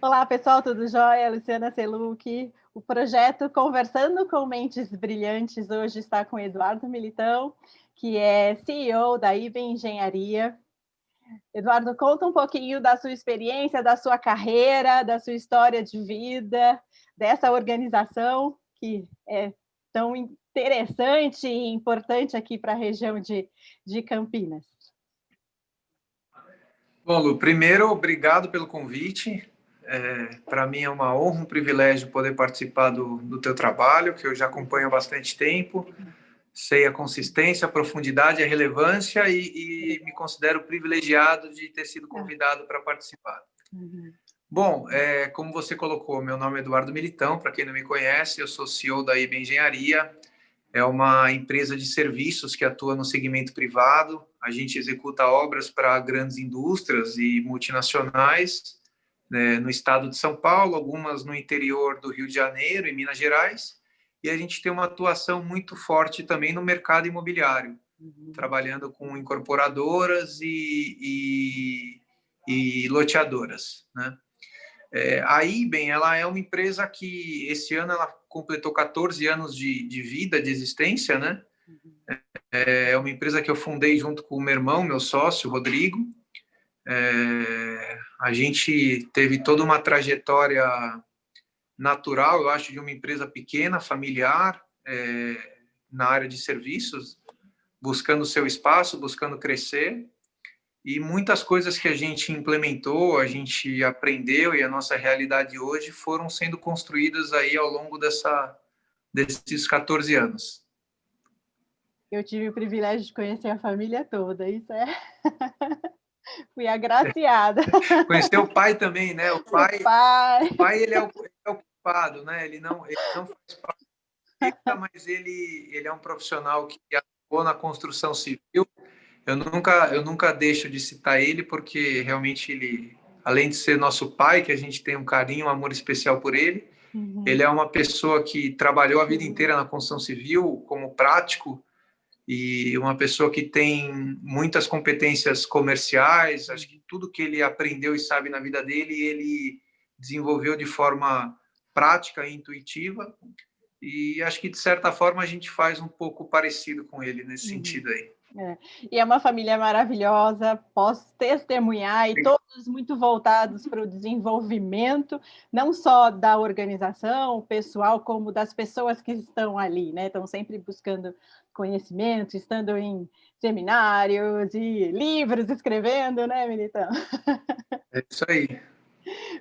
Olá, pessoal, tudo jóia? Luciana Seluc. O projeto Conversando com Mentes Brilhantes hoje está com Eduardo Militão, que é CEO da IBM Engenharia. Eduardo, conta um pouquinho da sua experiência, da sua carreira, da sua história de vida, dessa organização que é tão interessante e importante aqui para a região de Campinas. Bom, Lu, primeiro, obrigado pelo convite. Para mim é uma honra, um privilégio poder participar do teu trabalho, que eu já acompanho há bastante tempo. Sei a consistência, a profundidade, a relevância e me considero privilegiado de ter sido convidado para participar. Bom, como você colocou, meu nome é Eduardo Militão, para quem não me conhece, eu sou CEO da IBM Engenharia. É uma empresa de serviços que atua no segmento privado. A gente executa obras para grandes indústrias e multinacionais, né, no estado de São Paulo, algumas no interior do Rio de Janeiro e Minas Gerais. E a gente tem uma atuação muito forte também no mercado imobiliário, trabalhando com incorporadoras e loteadoras, né? A IBM, ela é uma empresa que esse ano ela completou 14 anos de vida, de existência, né? É uma empresa que eu fundei junto com o meu irmão, meu sócio, Rodrigo. A gente teve toda uma trajetória natural, eu acho, de uma empresa pequena, familiar, na área de serviços, buscando seu espaço, buscando crescer. E muitas coisas que a gente implementou, a gente aprendeu e a nossa realidade hoje foram sendo construídas aí ao longo desses 14 anos. Eu tive o privilégio de conhecer a família toda, isso é... Fui agraciada. Conhecer o pai também, né? O pai ele é o culpado, né? Ele não faz parte, mas ele é um profissional que atuou na construção civil. Eu nunca deixo de citar ele, porque realmente ele, além de ser nosso pai, que a gente tem um carinho, um amor especial por ele, ele é uma pessoa que trabalhou a vida inteira na construção civil como prático e uma pessoa que tem muitas competências comerciais. Acho que tudo que ele aprendeu e sabe na vida dele, ele desenvolveu de forma prática e intuitiva. E acho que, de certa forma, a gente faz um pouco parecido com ele nesse sentido aí. E é uma família maravilhosa, posso testemunhar, e todos muito voltados para o desenvolvimento, não só da organização pessoal, como das pessoas que estão ali, né? Estão sempre buscando conhecimento, estando em seminários e livros, escrevendo, né, Militão? É isso aí.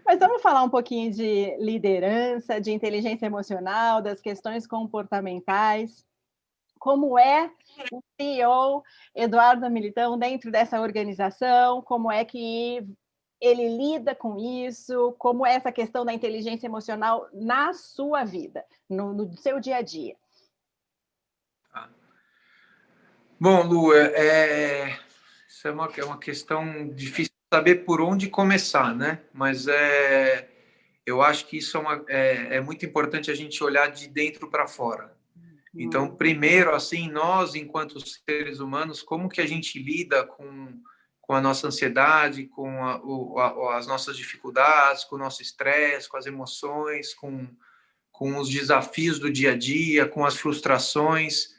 Mas vamos falar um pouquinho de liderança, de inteligência emocional, das questões comportamentais. Como é o CEO Eduardo Militão dentro dessa organização? Como é que ele lida com isso? Como é essa questão da inteligência emocional na sua vida, no seu dia a dia? Bom, Lu, isso é uma questão difícil de saber por onde começar, né? Mas eu acho que isso é muito importante a gente olhar de dentro para fora. Então, primeiro, assim, nós, enquanto seres humanos, como que a gente lida com a nossa ansiedade, as nossas dificuldades, com o nosso estresse, com as emoções, com os desafios do dia a dia, com as frustrações.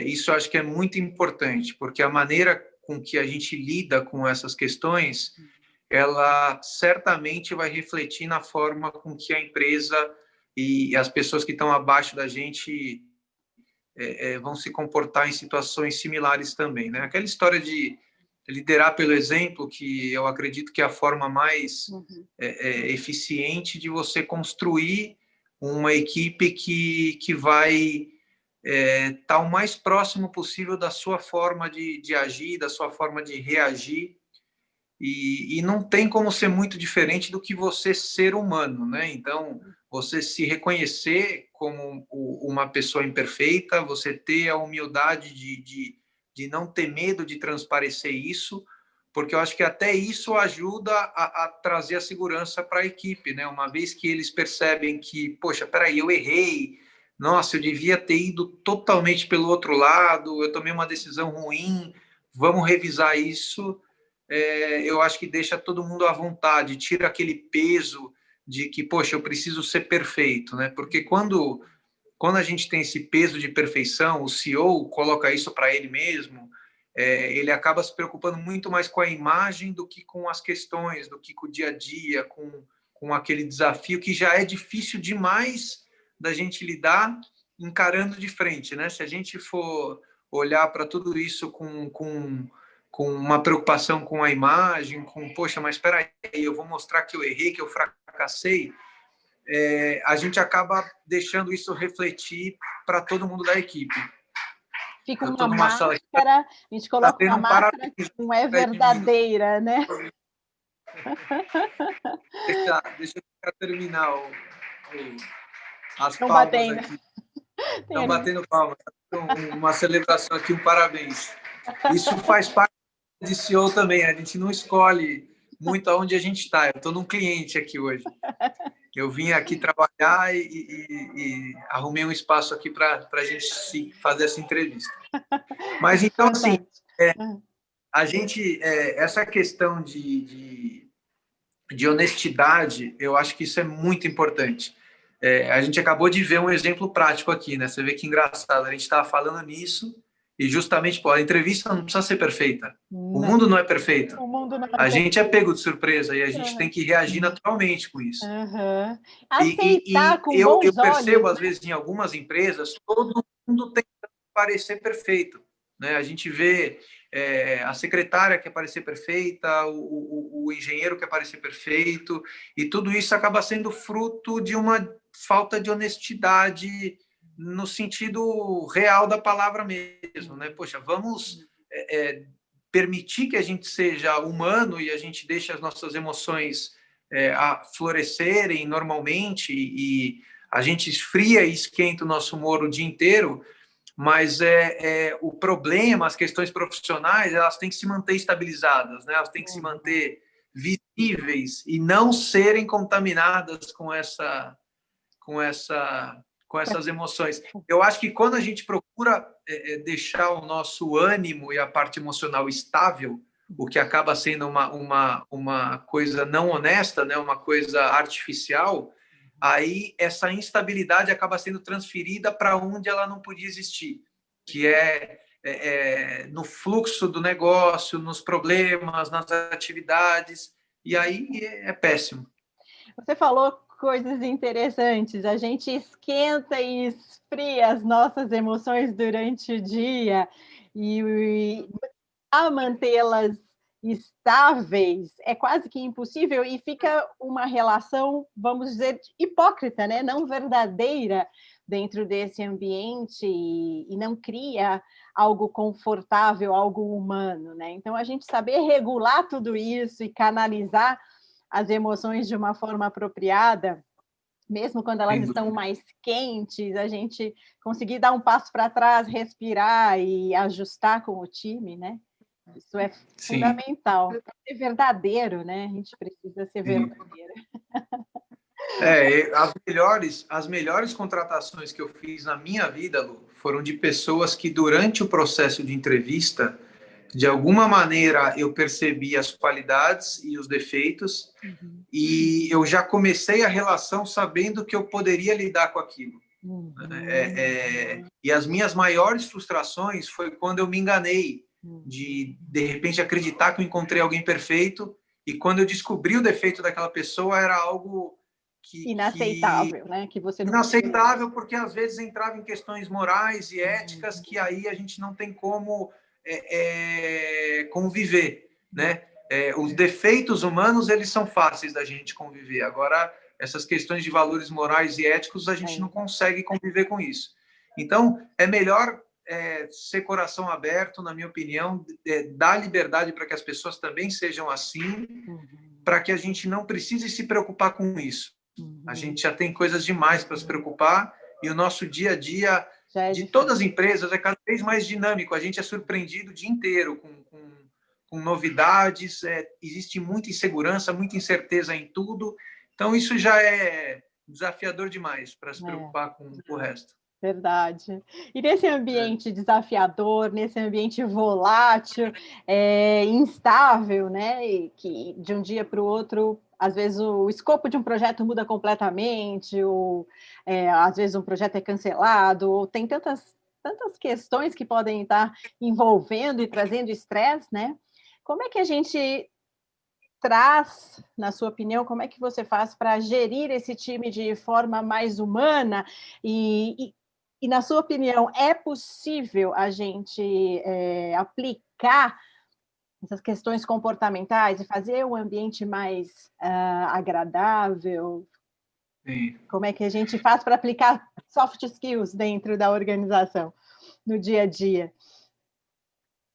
Isso eu acho que é muito importante, porque a maneira com que a gente lida com essas questões, ela certamente vai refletir na forma com que a empresa e as pessoas que estão abaixo da gente vão se comportar em situações similares também, né? Aquela história de liderar pelo exemplo, que eu acredito que é a forma mais eficiente de você construir uma equipe que vai estar o mais próximo possível da sua forma de agir, da sua forma de reagir. E não tem como ser muito diferente do que você ser humano, né? Então, você se reconhecer como uma pessoa imperfeita, você ter a humildade de não ter medo de transparecer isso, porque eu acho que até isso ajuda a trazer a segurança para a equipe, né? Uma vez que eles percebem que, poxa, peraí, eu errei, nossa, eu devia ter ido totalmente pelo outro lado, eu tomei uma decisão ruim, vamos revisar isso. eu acho que deixa todo mundo à vontade, tira aquele peso de que, poxa, eu preciso ser perfeito, né? Porque quando a gente tem esse peso de perfeição, o CEO coloca isso para ele mesmo, ele acaba se preocupando muito mais com a imagem do que com as questões, do que com o dia a dia, com aquele desafio que já é difícil demais da gente lidar encarando de frente, né? Se a gente for olhar para tudo isso com uma preocupação com a imagem, poxa, mas espera aí, eu vou mostrar que eu errei, que eu fracassei, a gente acaba deixando isso refletir para todo mundo da equipe. Fica uma máscara, a gente coloca uma máscara que não é verdadeira, né? Deixa eu terminar as Estão palmas batendo. Aqui. Estão batendo palmas. Uma celebração aqui, um parabéns. Isso faz parte de CEO também, a gente não escolhe muito aonde a gente está. Eu estou num cliente aqui hoje. Eu vim aqui trabalhar e arrumei um espaço aqui para a gente fazer essa entrevista. Mas então, assim, a gente, essa questão de honestidade, eu acho que isso é muito importante. A gente acabou de ver um exemplo prático aqui, né? Você vê que engraçado, a gente estava falando nisso e justamente, a entrevista não precisa ser perfeita. O mundo não é perfeito. A gente é pego de surpresa e a gente tem que reagir naturalmente com isso. Aceitar com eu bons percebo, olhos. às vezes, em algumas empresas, todo mundo tem que parecer perfeito, né? A gente vê a secretária quer parecer perfeita, o engenheiro quer parecer perfeito, e tudo isso acaba sendo fruto de uma falta de honestidade no sentido real da palavra mesmo, né? Poxa, vamos permitir que a gente seja humano e a gente deixe as nossas emoções florescerem normalmente e a gente esfria e esquenta o nosso humor o dia inteiro, mas o problema, as questões profissionais, elas têm que se manter estabilizadas, né? Elas têm que se manter visíveis e não serem contaminadas com essas emoções. Eu acho que quando a gente procura deixar o nosso ânimo e a parte emocional estável, o que acaba sendo uma coisa não honesta, né? Uma coisa artificial, aí essa instabilidade acaba sendo transferida para onde ela não podia existir, que no fluxo do negócio, nos problemas, nas atividades, e aí é péssimo. Você falou coisas interessantes, a gente esquenta e esfria as nossas emoções durante o dia e a mantê-las estáveis é quase que impossível e fica uma relação, vamos dizer, hipócrita, né? Não verdadeira dentro desse ambiente e não cria algo confortável, algo humano, né? Então, a gente saber regular tudo isso e canalizar as emoções de uma forma apropriada, mesmo quando elas estão mais quentes, a gente conseguir dar um passo para trás, respirar e ajustar com o time, né? Isso é fundamental. Para ser verdadeiro, né? A gente precisa ser verdadeiro. As melhores contratações que eu fiz na minha vida, Lu, foram de pessoas que, durante o processo de entrevista, de alguma maneira eu percebi as qualidades e os defeitos, e eu já comecei a relação sabendo que eu poderia lidar com aquilo. E as minhas maiores frustrações foi quando eu me enganei de repente acreditar que eu encontrei alguém perfeito, e quando eu descobri o defeito daquela pessoa era algo inaceitável, né? Que você não inaceitável, porque às vezes entrava em questões morais e éticas que aí a gente não tem como conviver, né? Os defeitos humanos, eles são fáceis da gente conviver. Agora, essas questões de valores morais e éticos, a gente não consegue conviver com isso. Então, é melhor ser coração aberto, na minha opinião, dar liberdade para que as pessoas também sejam assim, para que a gente não precise se preocupar com isso. A gente já tem coisas demais para se preocupar, e o nosso dia a dia de todas as empresas é cada vez mais dinâmico. A gente é surpreendido o dia inteiro com novidades, existe muita insegurança, muita incerteza em tudo. Então, isso já é desafiador demais para se preocupar com o resto. Verdade. E nesse ambiente desafiador, nesse ambiente volátil, instável, né, e que de um dia para o outro, às vezes o escopo de um projeto muda completamente, ou, às vezes um projeto é cancelado, ou tem tantas questões que podem estar envolvendo e trazendo estresse, né. Como é que a gente traz, na sua opinião, como é que você faz para gerir esse time de forma mais humana? E na sua opinião, é possível a gente aplicar essas questões comportamentais e fazer o ambiente mais agradável? Sim. Como é que a gente faz para aplicar soft skills dentro da organização, no dia a dia?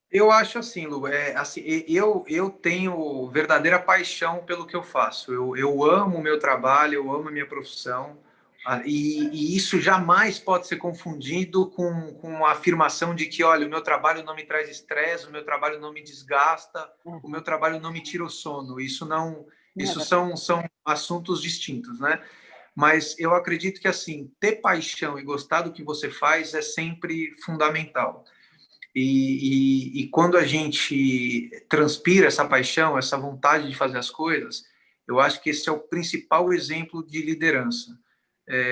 Eu acho assim, Lu, assim, eu tenho verdadeira paixão pelo que eu faço. Eu amo o meu trabalho, eu amo a minha profissão, e isso jamais pode ser confundido com a afirmação de que, olha, o meu trabalho não me traz estresse, o meu trabalho não me desgasta, o meu trabalho não me tira o sono. Isso não, Não é isso verdade. são assuntos distintos, né? Mas eu acredito que assim, ter paixão e gostar do que você faz é sempre fundamental. E quando a gente transpira essa paixão, essa vontade de fazer as coisas, eu acho que esse é o principal exemplo de liderança.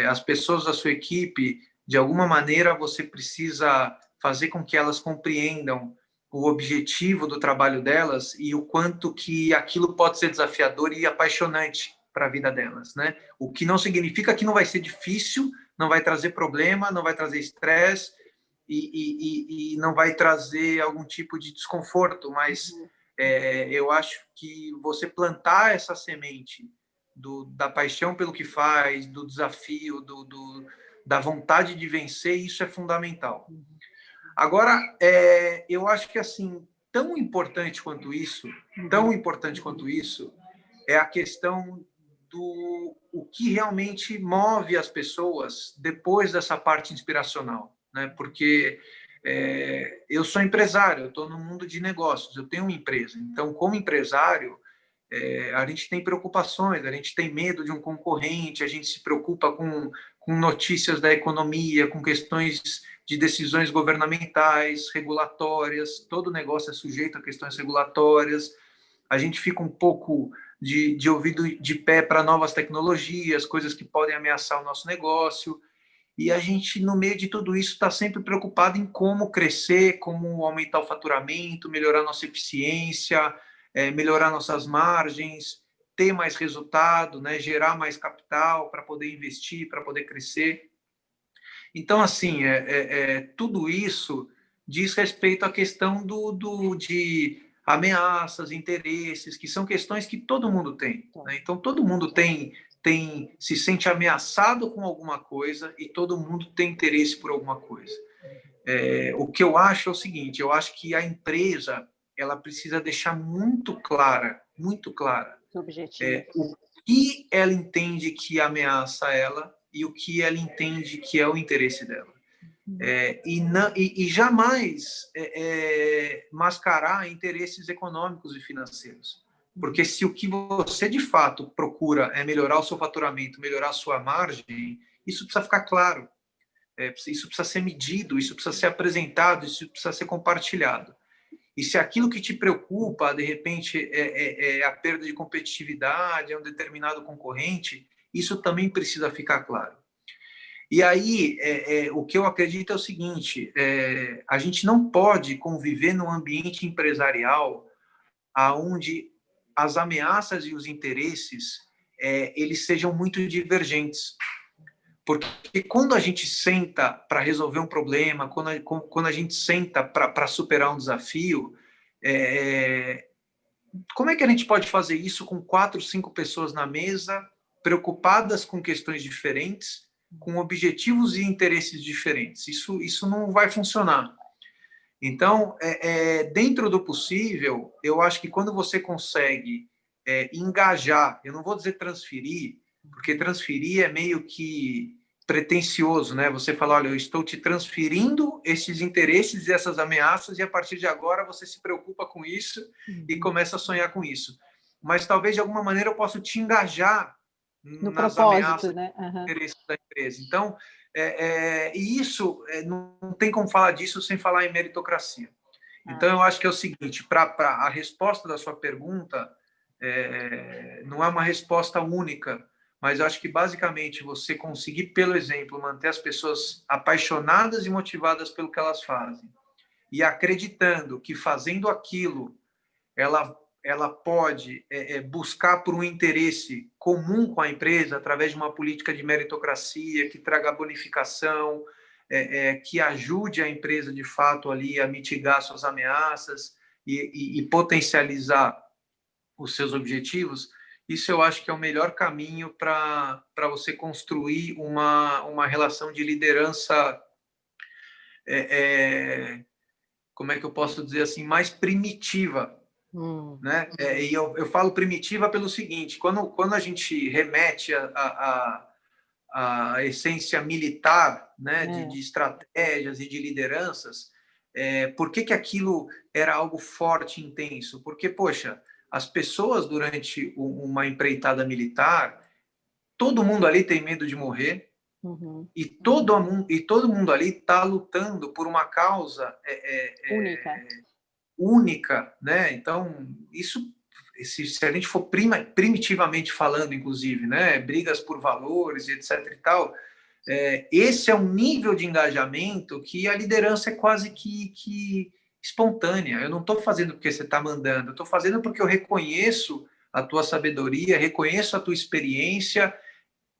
As pessoas da sua equipe, de alguma maneira, você precisa fazer com que elas compreendam o objetivo do trabalho delas e o quanto que aquilo pode ser desafiador e apaixonante para a vida delas, né? O que não significa que não vai ser difícil, não vai trazer problema, não vai trazer estresse, e não vai trazer algum tipo de desconforto, mas Uhum. eu acho que você plantar essa semente da paixão pelo que faz, do desafio, da vontade de vencer, isso é fundamental. Uhum. Agora, eu acho que assim, tão importante quanto isso, tão importante quanto isso, é a questão do o que realmente move as pessoas depois dessa parte inspiracional, né? Porque eu sou empresário, eu estou no mundo de negócios, eu tenho uma empresa. Então, como empresário, a gente tem preocupações, a gente tem medo de um concorrente, a gente se preocupa com notícias da economia, com questões de decisões governamentais, regulatórias, todo negócio é sujeito a questões regulatórias, a gente fica um pouco de ouvido de pé para novas tecnologias, coisas que podem ameaçar o nosso negócio. E a gente, no meio de tudo isso, está sempre preocupado em como crescer, como aumentar o faturamento, melhorar nossa eficiência, melhorar nossas margens, ter mais resultado, né? Gerar mais capital para poder investir, para poder crescer. Então, assim, tudo isso diz respeito à questão de ameaças, interesses, que são questões que todo mundo tem. Né? Então, todo mundo se sente ameaçado com alguma coisa e todo mundo tem interesse por alguma coisa. O que eu acho é o seguinte, eu acho que a empresa ela precisa deixar muito clara, Objetivos. o que ela entende que ameaça ela e o que ela entende que é o interesse dela. E jamais mascarar interesses econômicos e financeiros. Porque se o que você de fato procura é melhorar o seu faturamento, melhorar a sua margem, isso precisa ficar claro. Isso precisa ser medido, isso precisa ser apresentado, isso precisa ser compartilhado. E se aquilo que te preocupa, de repente, é a perda de competitividade, é um determinado concorrente, isso também precisa ficar claro. E aí, o que eu acredito é o seguinte, a gente não pode conviver num ambiente empresarial onde as ameaças e os interesses eles sejam muito divergentes. Porque quando a gente senta para resolver um problema, quando a gente senta para superar um desafio, como é que a gente pode fazer isso com 4, 5 pessoas na mesa, preocupadas com questões diferentes, com objetivos e interesses diferentes? Isso não vai funcionar. Então, dentro do possível, eu acho que quando você consegue engajar, eu não vou dizer transferir, porque transferir é meio que pretensioso, né? Você fala, olha, eu estou te transferindo esses interesses e essas ameaças e a partir de agora você se preocupa com isso e começa a sonhar com isso. Mas talvez de alguma maneira eu possa te engajar No nas propósito, ameaças né? e interesses da empresa. Então, E isso, não tem como falar disso sem falar em meritocracia. Então, eu acho que é o seguinte, para a resposta da sua pergunta, não é uma resposta única, mas eu acho que, basicamente, você conseguir, pelo exemplo, manter as pessoas apaixonadas e motivadas pelo que elas fazem, e acreditando que, fazendo aquilo, ela pode buscar por um interesse comum com a empresa, através de uma política de meritocracia, que traga bonificação, que ajude a empresa, de fato, ali a mitigar suas ameaças e potencializar os seus objetivos. Isso eu acho que é o melhor caminho para você construir uma relação de liderança, como é que eu posso dizer assim, mais primitiva, né? E eu falo primitiva pelo seguinte: quando a gente remete a essência militar, né, de estratégias e de lideranças, por que aquilo era algo forte e intenso? Porque, poxa, as pessoas durante uma empreitada militar, todo mundo ali tem medo de morrer, e todo mundo ali está lutando por uma causa única, né? Então, isso, se a gente for primitivamente falando, inclusive, né, brigas por valores, etc. e tal, esse é um nível de engajamento que a liderança é quase que espontânea. Eu não estou fazendo porque você está mandando, eu estou fazendo porque eu reconheço a tua sabedoria, reconheço a tua experiência,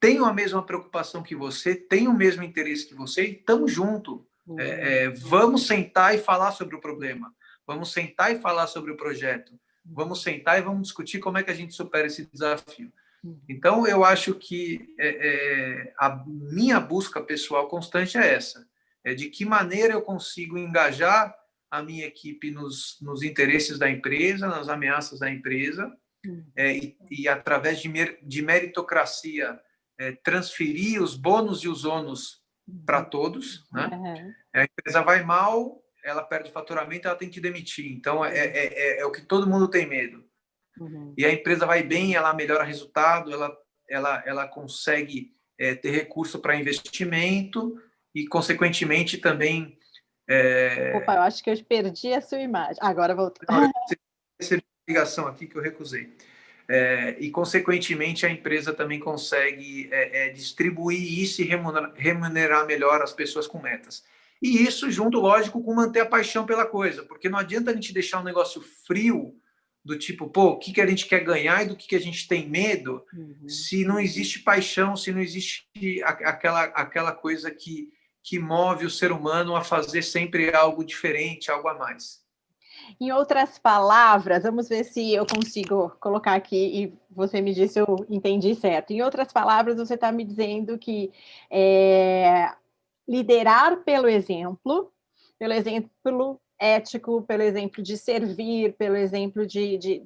tenho a mesma preocupação que você, tenho o mesmo interesse que você, e estamos juntos. Vamos sentar e falar sobre o problema. Vamos sentar e falar sobre o projeto. Vamos sentar e vamos discutir como é que a gente supera esse desafio. Então, eu acho que a minha busca pessoal constante é essa. De que maneira eu consigo engajar a minha equipe nos interesses da empresa, nas ameaças da empresa, e através de meritocracia, transferir os bônus e os ônus para todos, né? A empresa vai mal, ela perde faturamento, ela tem que demitir. Então, é o que todo mundo tem medo. E a empresa vai bem, ela melhora resultado, ela consegue ter recurso para investimento e, consequentemente, também... Opa, eu acho que eu perdi a sua imagem. Agora voltou. Não, eu recebi uma ligação aqui que eu recusei. E, consequentemente, a empresa também consegue distribuir isso e remunerar melhor as pessoas com metas. E isso junto, lógico, com manter a paixão pela coisa, porque não adianta a gente deixar um negócio frio, do tipo, pô, o que a gente quer ganhar e do que a gente tem medo, se não existe paixão, se não existe aquela coisa que move o ser humano a fazer sempre algo diferente, algo a mais. Em outras palavras, vamos ver se eu consigo colocar aqui e você me diz se eu entendi certo. Em outras palavras, você está me dizendo que liderar pelo exemplo ético, pelo exemplo de servir, pelo exemplo de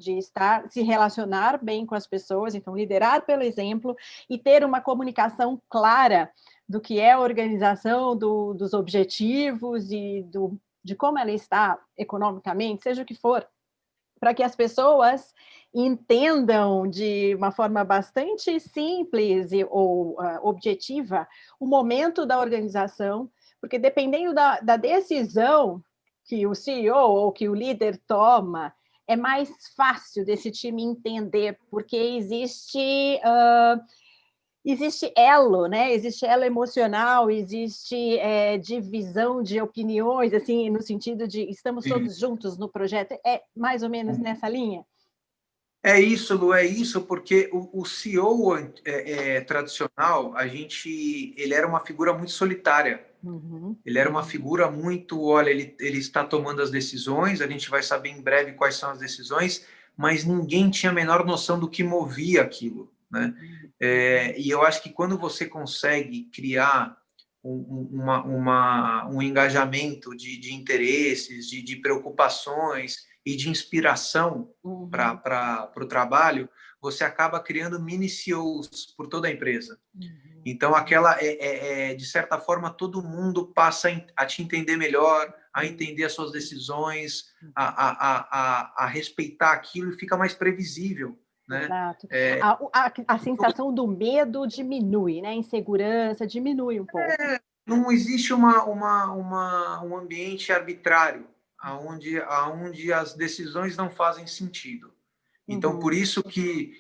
se relacionar bem com as pessoas, então liderar pelo exemplo e ter uma comunicação clara do que é a organização, dos objetivos e de como ela está economicamente, seja o que for, para que as pessoas entendam de uma forma bastante simples ou objetiva o momento da organização, porque dependendo da decisão que o CEO ou que o líder toma, é mais fácil desse time entender, porque existe elo, né? Existe elo emocional, existe divisão de opiniões, assim, no sentido de estamos todos juntos no projeto. É mais ou menos nessa linha? É isso, Lu, é isso, porque o CEO tradicional, ele era uma figura muito solitária. Ele era uma figura muito, olha, ele está tomando as decisões, a gente vai saber em breve quais são as decisões, mas ninguém tinha a menor noção do que movia aquilo, né? E eu acho que quando você consegue criar um engajamento de interesses, de preocupações e de inspiração para o trabalho, você acaba criando mini CEOs por toda a empresa. Então, de certa forma, todo mundo passa a te entender melhor, a entender as suas decisões, a respeitar aquilo, e fica mais previsível. né? Exato. A sensação do medo diminui, né? A insegurança diminui um pouco. Não existe um ambiente arbitrário, aonde as decisões não fazem sentido. Então, por isso que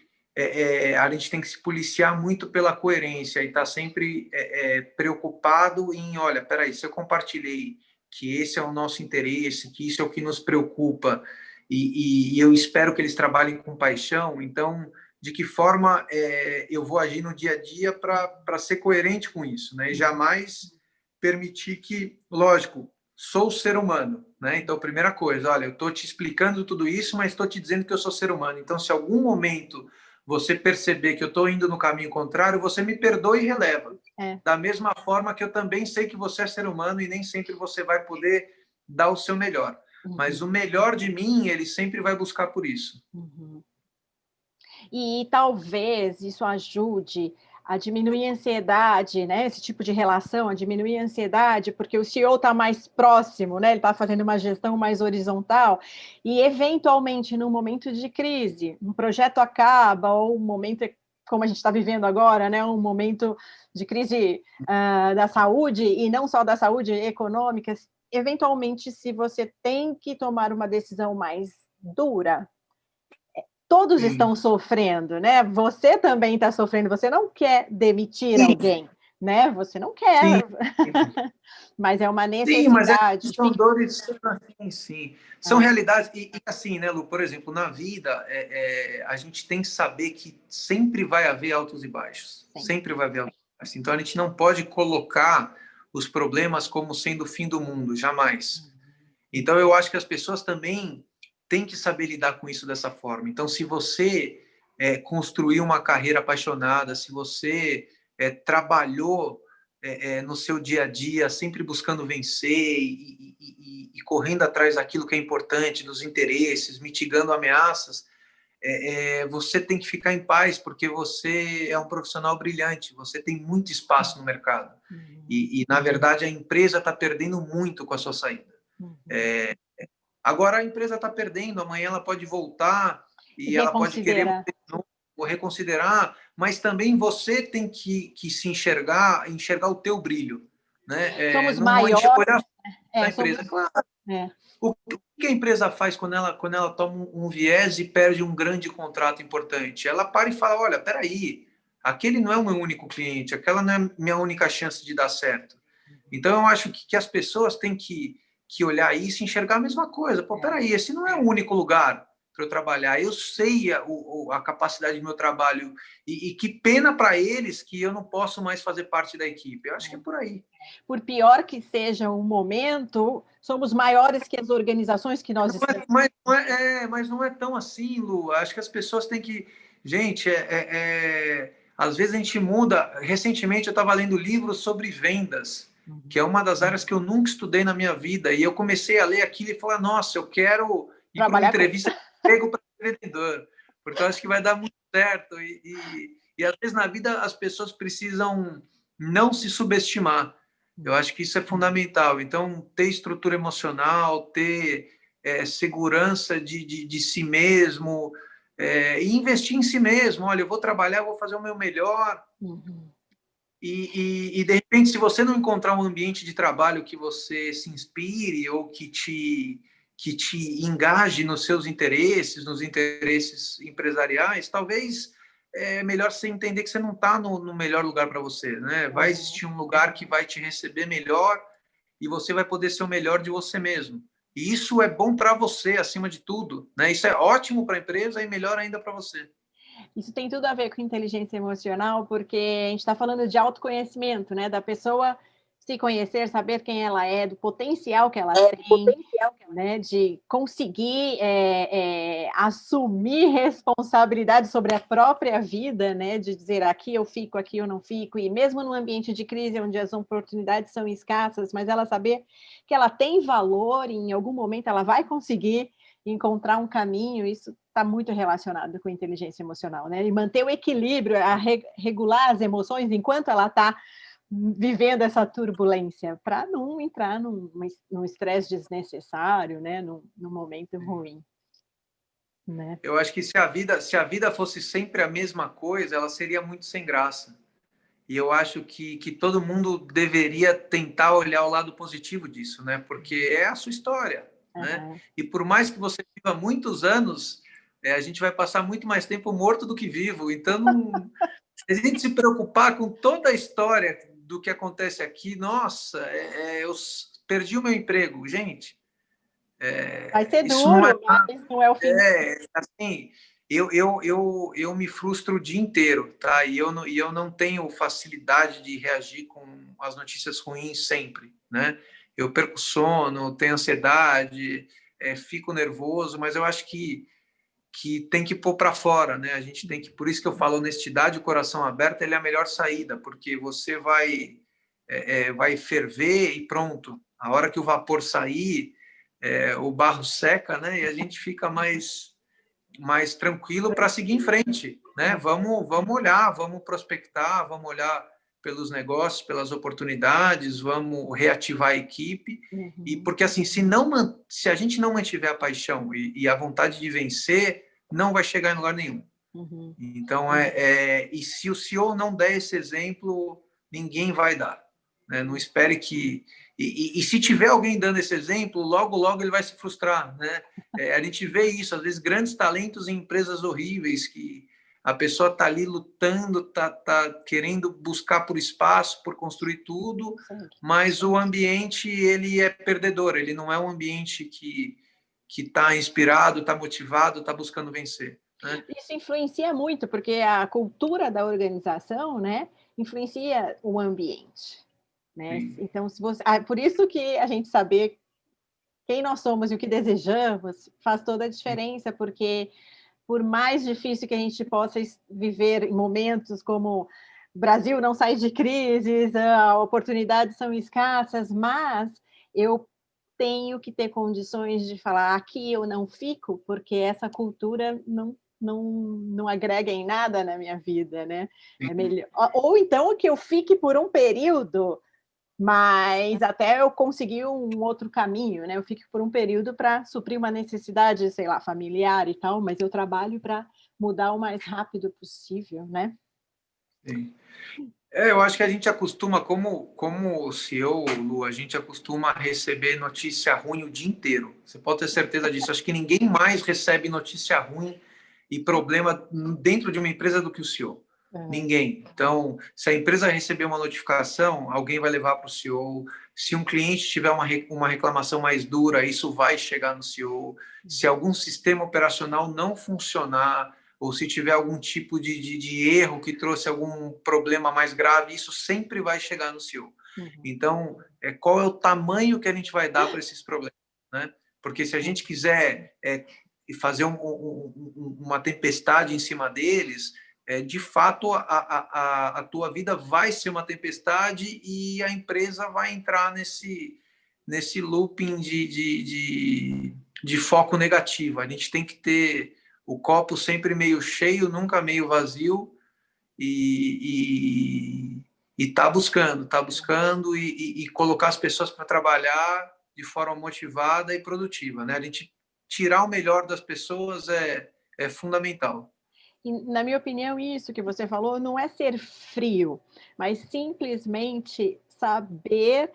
a gente tem que se policiar muito pela coerência e estar sempre preocupado em, olha, peraí, se eu compartilhei que esse é o nosso interesse, que isso é o que nos preocupa, e eu espero que eles trabalhem com paixão, então, de que forma eu vou agir no dia a dia para ser coerente com isso, né? E jamais permitir que, lógico, sou ser humano, né? Então, primeira coisa, olha, eu estou te explicando tudo isso, mas estou te dizendo que eu sou ser humano. Então, se algum momento você perceber que eu estou indo no caminho contrário, você me perdoa e releva. Da mesma forma que eu também sei que você é ser humano e nem sempre você vai poder dar o seu melhor. Mas o melhor de mim, ele sempre vai buscar por isso. E talvez isso ajude a diminuir a ansiedade, né? Esse tipo de relação, a diminuir a ansiedade, porque o CEO está mais próximo, né? Ele está fazendo uma gestão mais horizontal, e eventualmente, num momento de crise, um projeto acaba, ou um momento como a gente está vivendo agora, né? Um momento de crise da saúde, e não só da saúde econômica, eventualmente, se você tem que tomar uma decisão mais dura, todos estão sofrendo, né? Você também está sofrendo, você não quer demitir alguém, né? Você não quer, mas é uma necessidade. Sim, mas são dores, sim. São realidades, e assim, né, Lu? Por exemplo, na vida, a gente tem que saber que sempre vai haver altos e baixos. Sempre vai haver altos e baixos. Então, a gente não pode colocar os problemas como sendo o fim do mundo, jamais. Então, eu acho que as pessoas também têm que saber lidar com isso dessa forma. Então, se você construiu uma carreira apaixonada, se você trabalhou no seu dia a dia, sempre buscando vencer e correndo atrás daquilo que é importante, dos interesses, mitigando ameaças, você tem que ficar em paz, porque você é um profissional brilhante, você tem muito espaço no mercado. E na verdade, a empresa está perdendo muito com a sua saída. Agora a empresa está perdendo, amanhã ela pode voltar e ela pode querer reconsiderar, mas também você tem que se enxergar o teu brilho, né? Somos não maiores. olhar da empresa. Claro. O que a empresa faz quando ela toma um viés e perde um grande contrato importante? Ela para e fala, olha, peraí, aquele não é o meu único cliente, aquela não é minha única chance de dar certo. Então, eu acho que as pessoas têm que olhar isso e enxergar a mesma coisa. Pô, peraí, esse não é o único lugar para eu trabalhar. Eu sei a capacidade do meu trabalho e que pena para eles que eu não posso mais fazer parte da equipe. Eu acho que é por aí. Por pior que seja o momento, somos maiores que as organizações que nós estamos. Mas não é tão assim, Lu. Acho que as pessoas têm que... Gente, às vezes a gente muda. Recentemente eu estava lendo livros sobre vendas, que é uma das áreas que eu nunca estudei na minha vida. E eu comecei a ler aquilo e falar, nossa, eu quero ir para uma entrevista de emprego para vendedor, porque eu acho que vai dar muito certo. E às vezes na vida as pessoas precisam não se subestimar. Eu acho que isso é fundamental. Então, ter estrutura emocional, ter segurança de si mesmo, e investir em si mesmo. Olha, eu vou trabalhar, eu vou fazer o meu melhor. E, de repente, se você não encontrar um ambiente de trabalho que você se inspire ou que te engaje nos seus interesses, nos interesses empresariais, talvez é melhor você entender que você não está no melhor lugar para você, né? Vai existir um lugar que vai te receber melhor e você vai poder ser o melhor de você mesmo. E isso é bom para você, acima de tudo, né? Isso é ótimo para a empresa e melhor ainda para você. Isso tem tudo a ver com inteligência emocional, porque a gente está falando de autoconhecimento, né? Da pessoa se conhecer, saber quem ela é, do potencial que ela tem, né? De conseguir assumir responsabilidade sobre a própria vida, né? De dizer aqui eu fico, aqui eu não fico, e mesmo num ambiente de crise onde as oportunidades são escassas, mas ela saber que ela tem valor e em algum momento ela vai conseguir encontrar um caminho, isso está muito relacionado com inteligência emocional, né? E manter o equilíbrio, regular as emoções enquanto ela está vivendo essa turbulência, para não entrar num estresse desnecessário, né? Num momento ruim. né? Eu acho que se a vida fosse sempre a mesma coisa, ela seria muito sem graça. E eu acho que todo mundo deveria tentar olhar o lado positivo disso, né? Porque é a sua história, né? Uhum. E por mais que você viva muitos anos, a gente vai passar muito mais tempo morto do que vivo. Então, se a gente se preocupar com toda a história do que acontece aqui, nossa, eu perdi o meu emprego, gente. Vai ser Isso não é duro, mas não é o fim. assim, eu me frustro o dia inteiro, tá? E eu não tenho facilidade de reagir com as notícias ruins sempre, né? Eu perco sono, tenho ansiedade, fico nervoso, mas eu acho que tem que pôr para fora, né? A gente tem que, por isso que eu falo, honestidade, o coração aberto, ele é a melhor saída, porque você vai ferver e pronto. A hora que o vapor sair, o barro seca, né? E a gente fica mais tranquilo para seguir em frente, né? Vamos olhar, vamos prospectar, vamos olhar pelos negócios, pelas oportunidades, vamos reativar a equipe. E Uhum. porque assim, se a gente não mantiver a paixão e a vontade de vencer, não vai chegar em lugar nenhum. Uhum. Então e se o CEO não der esse exemplo, ninguém vai dar, né? Não espere que e se tiver alguém dando esse exemplo, logo logo ele vai se frustrar, né? A gente vê isso às vezes grandes talentos em empresas horríveis que a pessoa está ali lutando, tá querendo buscar por espaço, por construir tudo, Consegue. mas o ambiente ele é perdedor, ele não é um ambiente que está inspirado, está motivado, está buscando vencer, né? Isso influencia muito, porque a cultura da organização, né, influencia o ambiente, né? Sim. Então, se você, por isso que a gente saber quem nós somos e o que desejamos faz toda a diferença, porque por mais difícil que a gente possa viver em momentos como o Brasil não sai de crises, oportunidades são escassas, mas eu tenho que ter condições de falar aqui eu não fico, porque essa cultura não agrega em nada na minha vida, né? É melhor. Ou então que eu fique por um período, mas até eu conseguir um outro caminho, né? Eu fico por um período para suprir uma necessidade, sei lá, familiar e tal, mas eu trabalho para mudar o mais rápido possível, né? Sim. Eu acho que a gente acostuma, como CEO, Lu, a gente acostuma a receber notícia ruim o dia inteiro. Você pode ter certeza disso. Acho que ninguém mais recebe notícia ruim e problema dentro de uma empresa do que o CEO. Uhum. Ninguém. Então, se a empresa receber uma notificação, alguém vai levar para o CEO. Se um cliente tiver uma reclamação mais dura, isso vai chegar no CEO. Se algum sistema operacional não funcionar, ou se tiver algum tipo de erro que trouxe algum problema mais grave, isso sempre vai chegar no CEO. Uhum. Então, qual é o tamanho que a gente vai dar para esses problemas, né? Porque se a gente quiser fazer uma tempestade em cima deles, de fato a tua vida vai ser uma tempestade e a empresa vai entrar nesse looping de foco negativo. A gente tem que ter o copo sempre meio cheio, nunca meio vazio, e tá buscando e colocar as pessoas para trabalhar de forma motivada e produtiva, né? A gente tirar o melhor das pessoas é fundamental. E, na minha opinião, isso que você falou não é ser frio, mas simplesmente saber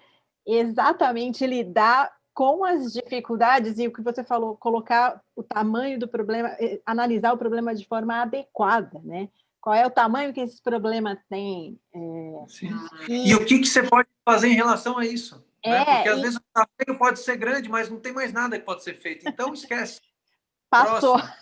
exatamente lidar com as dificuldades e o que você falou, colocar o tamanho do problema, analisar o problema de forma adequada, né? Qual é o tamanho que esse problema tem? Sim. E E, o que você pode fazer em relação a isso? Né? Porque às e vezes o tamanho pode ser grande, mas não tem mais nada que pode ser feito. Então esquece. passou. Próximo.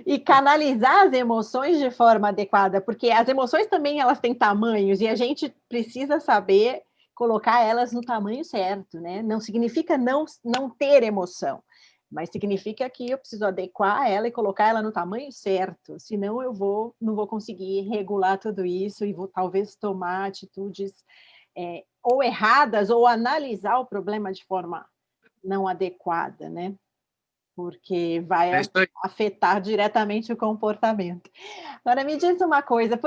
E canalizar as emoções de forma adequada, porque as emoções também elas têm tamanhos e a gente precisa saber colocar elas no tamanho certo, né? Não significa não ter emoção, mas significa que eu preciso adequar ela e colocar ela no tamanho certo, senão não vou conseguir regular tudo isso e vou talvez tomar atitudes ou erradas ou analisar o problema de forma não adequada, né? Porque vai É isso aí. afetar diretamente o comportamento. Agora me diz uma coisa,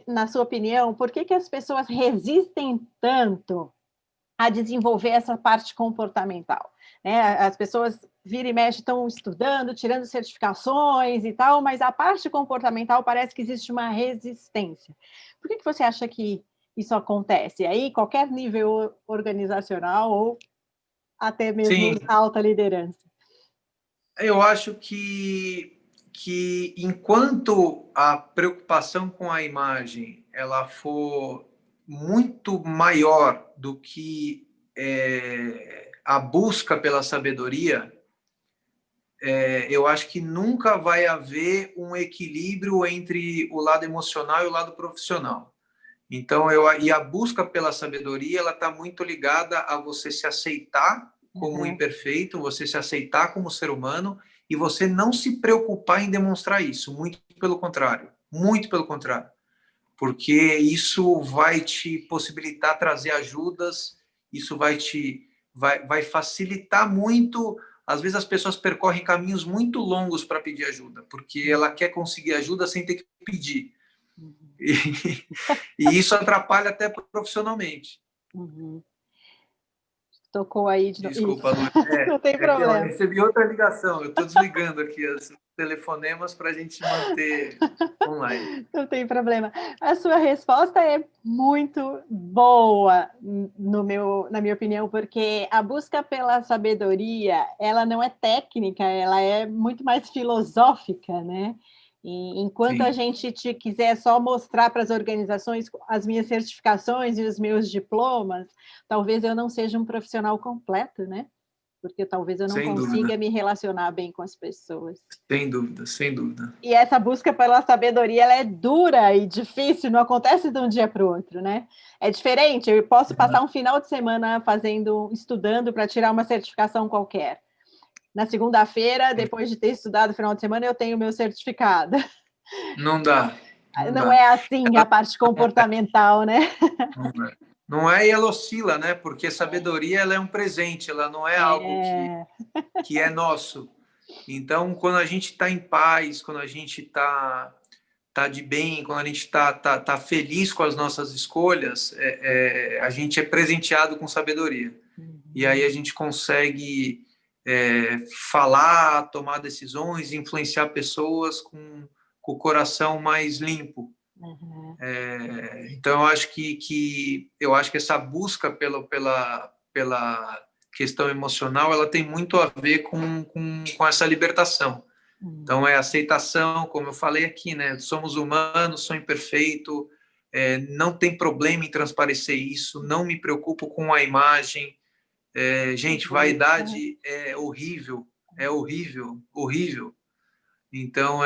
na sua opinião, por que as pessoas resistem tanto a desenvolver essa parte comportamental? né? As pessoas vira e mexe estão estudando, tirando certificações e tal, mas a parte comportamental parece que existe uma resistência. Por que você acha que isso acontece? Aí, qualquer nível organizacional ou até mesmo Sim, alta liderança. eu acho que enquanto a preocupação com a imagem ela for muito maior do que a busca pela sabedoria, eu acho que nunca vai haver um equilíbrio entre o lado emocional e o lado profissional. Então, e a busca pela sabedoria, ela está muito ligada a você se aceitar como imperfeito, você se aceitar como ser humano e você não se preocupar em demonstrar isso. Muito pelo contrário, porque isso vai te possibilitar trazer ajudas, isso vai facilitar muito. Às vezes as pessoas percorrem caminhos muito longos para pedir ajuda, porque ela quer conseguir ajuda sem ter que pedir. E, e isso atrapalha até profissionalmente. Uhum. Tocou aí de novo. Desculpa, Lu. Não tem Que eu problema. recebi outra ligação. Eu estou desligando aqui os telefonemas para a gente manter online. Não tem problema. A sua resposta é muito boa, na minha opinião, porque a busca pela sabedoria, ela não é técnica, ela é muito mais filosófica, né? E enquanto a Sim. gente quiser só mostrar para as organizações as minhas certificações e os meus diplomas, talvez eu não seja um profissional completo, né? Porque talvez eu não Sem dúvida, consiga me relacionar bem com as pessoas. sem dúvida, sem dúvida. E essa busca pela sabedoria, ela é dura e difícil, não acontece de um dia para o outro, né? É diferente, eu posso passar um final de semana estudando para tirar uma certificação qualquer. Na segunda-feira, depois de ter estudado o final de semana, eu tenho meu certificado. Não dá, não Não dá. é assim a parte comportamental, né? Não é, e ela oscila, né? Porque sabedoria ela é um presente, ela não é algo que é nosso. Então, quando a gente está em paz, quando a gente tá de bem, quando a gente tá feliz com as nossas escolhas, a gente é presenteado com sabedoria. E aí a gente consegue falar, tomar decisões, influenciar pessoas com o coração mais limpo. Então, eu acho que essa busca pela questão emocional, ela tem muito a ver com essa libertação. Então, é aceitação, como eu falei aqui, né? Somos humanos, sou imperfeito, não tem problema em transparecer isso, não me preocupo com a imagem. Gente, vaidade é horrível, horrível. Então,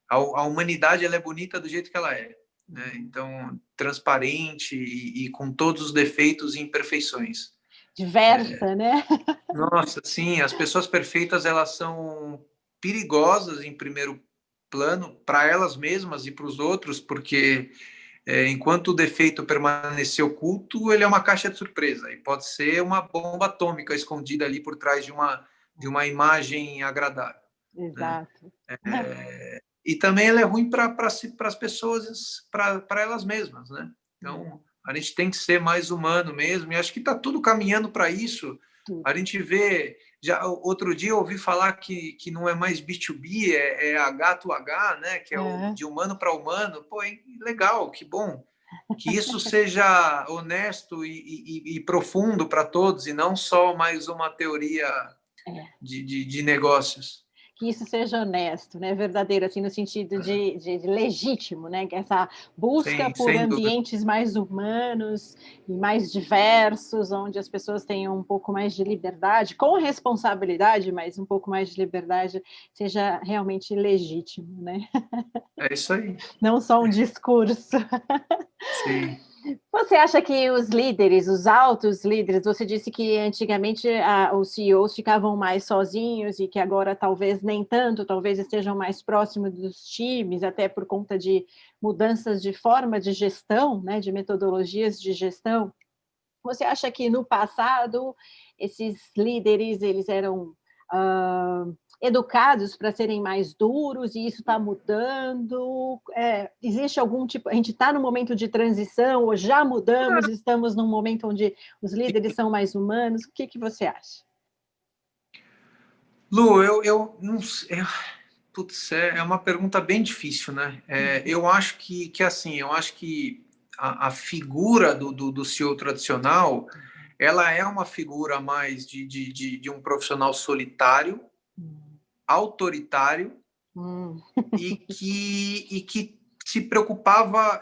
a humanidade ela é bonita do jeito que ela é, né? Então, transparente e com todos os defeitos e imperfeições. Diversa, né? Nossa, sim, as pessoas perfeitas elas são perigosas em primeiro plano para elas mesmas e para os outros, porque enquanto o defeito permanecer oculto, ele é uma caixa de surpresa e pode ser uma bomba atômica escondida ali por trás de uma imagem agradável. Exato. Né? E também ela é ruim para as pessoas, para elas mesmas, né? Então, a gente tem que ser mais humano mesmo, e acho que está tudo caminhando para isso. A gente vê, já outro dia eu ouvi falar que não é mais B2B, é H2H, né? Que é de humano para humano. Pô, legal, que bom. Que isso seja honesto e profundo para todos, e não só mais uma teoria de negócios. Que isso seja honesto, né? Verdadeiro, assim, no sentido de legítimo, né? Que essa busca por sem dúvida. ambientes mais humanos e mais diversos, onde as pessoas tenham um pouco mais de liberdade, com responsabilidade, mas um pouco mais de liberdade, seja realmente legítimo, né? É isso aí. Não só um discurso. Sim. Você acha que os líderes, os altos líderes, você disse que antigamente os CEOs ficavam mais sozinhos e que agora talvez nem tanto, talvez estejam mais próximos dos times, até por conta de mudanças de forma de gestão, né, de metodologias de gestão. Você acha que no passado esses líderes eles eram educados para serem mais duros e isso está mudando? Existe algum tipo... A gente está num momento de transição ou já mudamos, estamos num momento onde os líderes são mais humanos? O que você acha? Lu, eu não sei... Putz, é uma pergunta bem difícil, né? Eu acho que assim, eu acho que a figura do CEO tradicional, ela é uma figura mais de um profissional solitário, autoritário, e que se preocupava,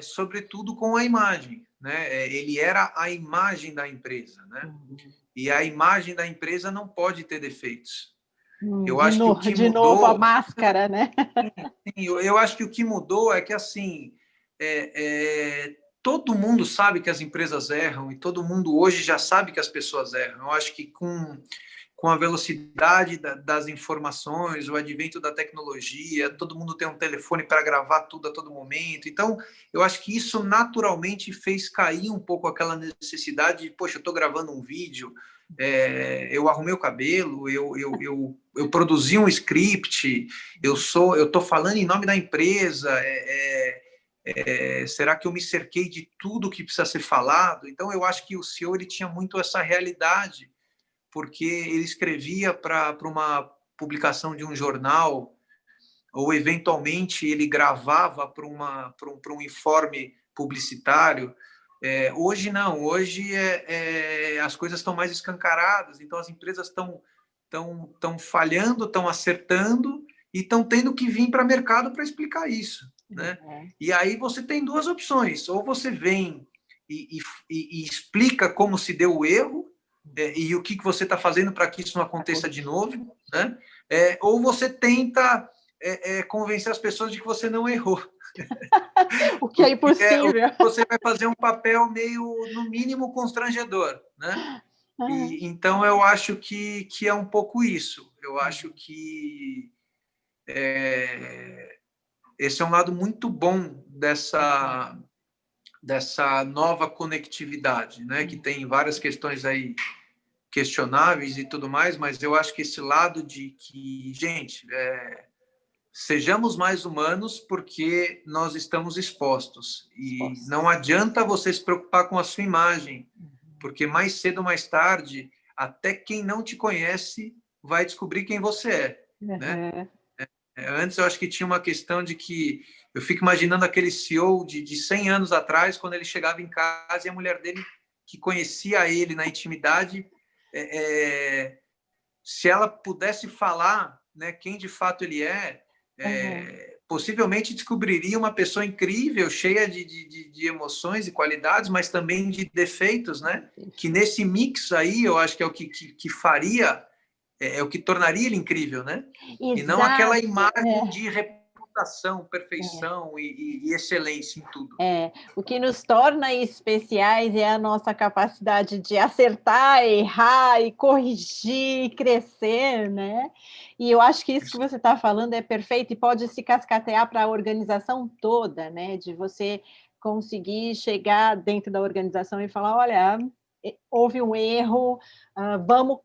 sobretudo, com a imagem, né? Ele era a imagem da empresa, né? E a imagem da empresa não pode ter defeitos. Eu acho que o que de mudou... novo a máscara, né? Sim, eu acho que o que mudou é que, assim, todo mundo sabe que as empresas erram e todo mundo hoje já sabe que as pessoas erram. Eu acho que com a velocidade das informações, o advento da tecnologia, todo mundo tem um telefone para gravar tudo a todo momento. Então, eu acho que isso naturalmente fez cair um pouco aquela necessidade de, poxa, eu estou gravando um vídeo, eu arrumei o cabelo, eu produzi um script, eu estou falando em nome da empresa, será que eu me cerquei de tudo que precisa ser falado? Então, eu acho que o CEO ele tinha muito essa realidade, porque ele escrevia para uma publicação de um jornal, ou eventualmente ele gravava para um informe publicitário. Hoje não, hoje as coisas estão mais escancaradas, então as empresas estão falhando, estão acertando e estão tendo que vir para o mercado para explicar isso, né? E aí você tem duas opções: ou você vem e explica como se deu o erro, e o que você está fazendo para que isso não aconteça de novo, né? Ou você tenta convencer as pessoas de que você não errou. O que é impossível. Você vai fazer um papel meio, no mínimo, constrangedor, né? Então, eu acho que é um pouco isso. Eu acho que esse é um lado muito bom dessa nova conectividade, né? Que tem várias questões aí questionáveis e tudo mais, mas eu acho que esse lado de que, gente, sejamos mais humanos porque nós estamos expostos. E não adianta você se preocupar com a sua imagem, porque mais cedo ou mais tarde, até quem não te conhece vai descobrir quem você é, né? Antes eu acho que tinha uma questão de que eu fico imaginando aquele CEO de 100 anos atrás, quando ele chegava em casa e a mulher dele, que conhecia ele na intimidade, se ela pudesse falar, né, quem de fato ele possivelmente descobriria uma pessoa incrível, cheia de emoções e qualidades, mas também de defeitos, né? Que nesse mix aí, eu acho que é o que faria, o que tornaria ele incrível, né? Exato. E não aquela imagem de reputação, perfeição e excelência em tudo. O que nos torna especiais é a nossa capacidade de acertar, errar e corrigir, crescer, né? E eu acho que isso que você está falando é perfeito e pode se cascatear para a organização toda, né? De você conseguir chegar dentro da organização e falar, olha, houve um erro, vamos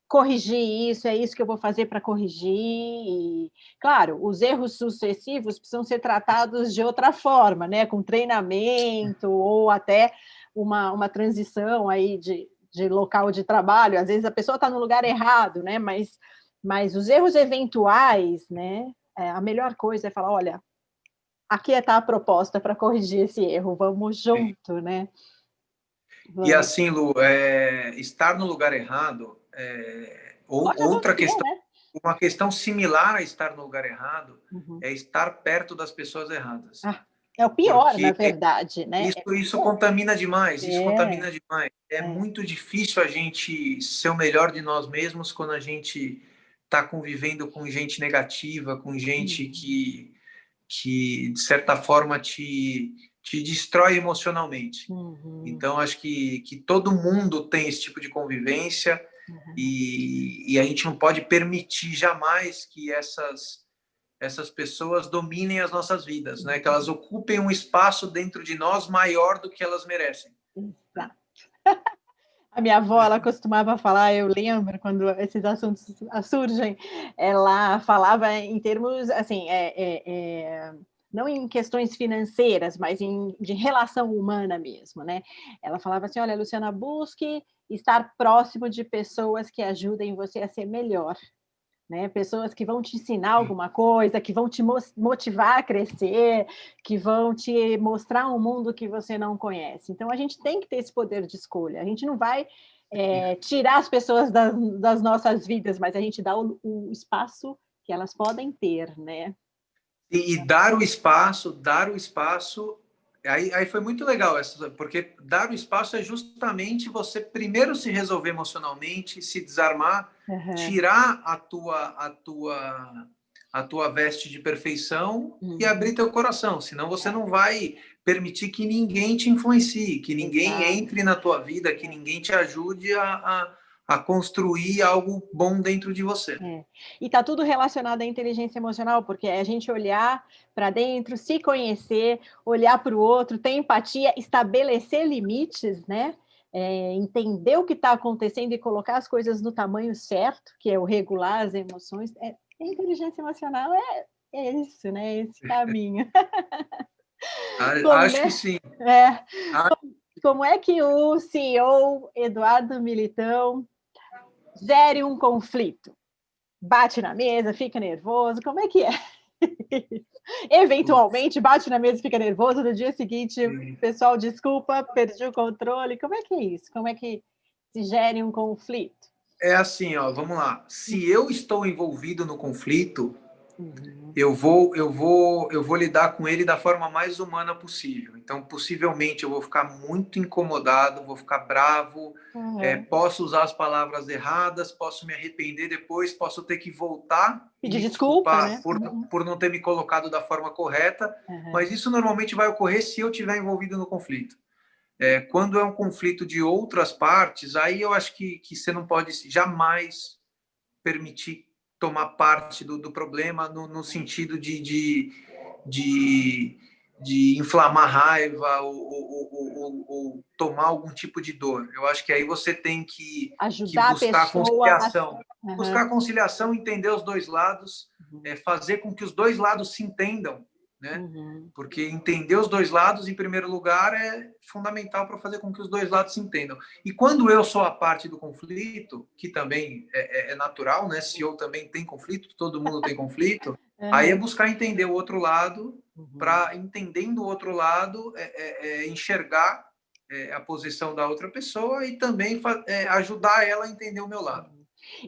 corrigir isso, é isso que eu vou fazer para corrigir. E, claro, os erros sucessivos precisam ser tratados de outra forma, né? Com treinamento ou até uma transição aí de local de trabalho. Às vezes a pessoa está no lugar errado, né? Mas os erros eventuais, né? A melhor coisa é falar, olha, aqui está a proposta para corrigir esse erro, vamos junto, né? E assim, Lu, estar no lugar errado, outra questão, né? Uma questão similar a estar no lugar errado é estar perto das pessoas erradas. É o pior, porque, na verdade, né? Isso contamina demais, isso contamina demais. É muito difícil a gente ser o melhor de nós mesmos quando a gente está convivendo com gente negativa, com gente que de certa forma, te destrói emocionalmente. Então, acho que todo mundo tem esse tipo de convivência e a gente não pode permitir jamais que essas pessoas dominem as nossas vidas, né? Que elas ocupem um espaço dentro de nós maior do que elas merecem. Exato. A minha avó, ela costumava falar, eu lembro, quando esses assuntos surgem, ela falava em termos, assim, não em questões financeiras, mas de relação humana mesmo, né? Ela falava assim, olha, Luciana, busque estar próximo de pessoas que ajudem você a ser melhor, né? Pessoas que vão te ensinar alguma coisa, que vão te motivar a crescer, que vão te mostrar um mundo que você não conhece. Então, a gente tem que ter esse poder de escolha. A gente não vai tirar as pessoas das nossas vidas, mas a gente dá o espaço que elas podem ter, né? E dar o espaço. Aí foi muito legal, porque dar o espaço é justamente você primeiro se resolver emocionalmente, se desarmar, tirar a tua veste de perfeição e abrir teu coração. Senão você não vai permitir que ninguém te influencie, que ninguém entre na tua vida, que ninguém te ajude a construir algo bom dentro de você. E está tudo relacionado à inteligência emocional, porque é a gente olhar para dentro, se conhecer, olhar para o outro, ter empatia, estabelecer limites, né? Entender o que está acontecendo e colocar as coisas no tamanho certo, que é o regular as emoções. A inteligência emocional é isso, né? Esse caminho. Acho que sim. Como é que o CEO Eduardo Militão gere um conflito? Bate na mesa, fica nervoso, como é que é? Eventualmente bate na mesa e fica nervoso, no dia seguinte, pessoal, desculpa, perdi o controle. Como é que é isso? Como é que se gere um conflito? É assim, ó, vamos lá. Se eu estou envolvido no conflito, eu vou lidar com ele da forma mais humana possível. Então, possivelmente, eu vou ficar muito incomodado, vou ficar bravo, posso usar as palavras erradas, posso me arrepender depois, posso ter que voltar e pedir me desculpa, desculpar, né? por não ter me colocado da forma correta, mas isso normalmente vai ocorrer se eu estiver envolvido no conflito. Quando é um conflito de outras partes, aí eu acho que você não pode jamais permitir tomar parte do problema no sentido de inflamar raiva ou tomar algum tipo de dor. Eu acho que aí você tem que ajudar buscar a pessoa conciliação. Buscar a conciliação, entender os dois lados, fazer com que os dois lados se entendam, né? Porque entender os dois lados, em primeiro lugar, é fundamental para fazer com que os dois lados se entendam. E quando eu sou a parte do conflito, que também é natural, né? Se eu também tem conflito, todo mundo tem conflito, aí é buscar entender o outro lado, para, entendendo o outro lado, enxergar a posição da outra pessoa e também ajudar ela a entender o meu lado.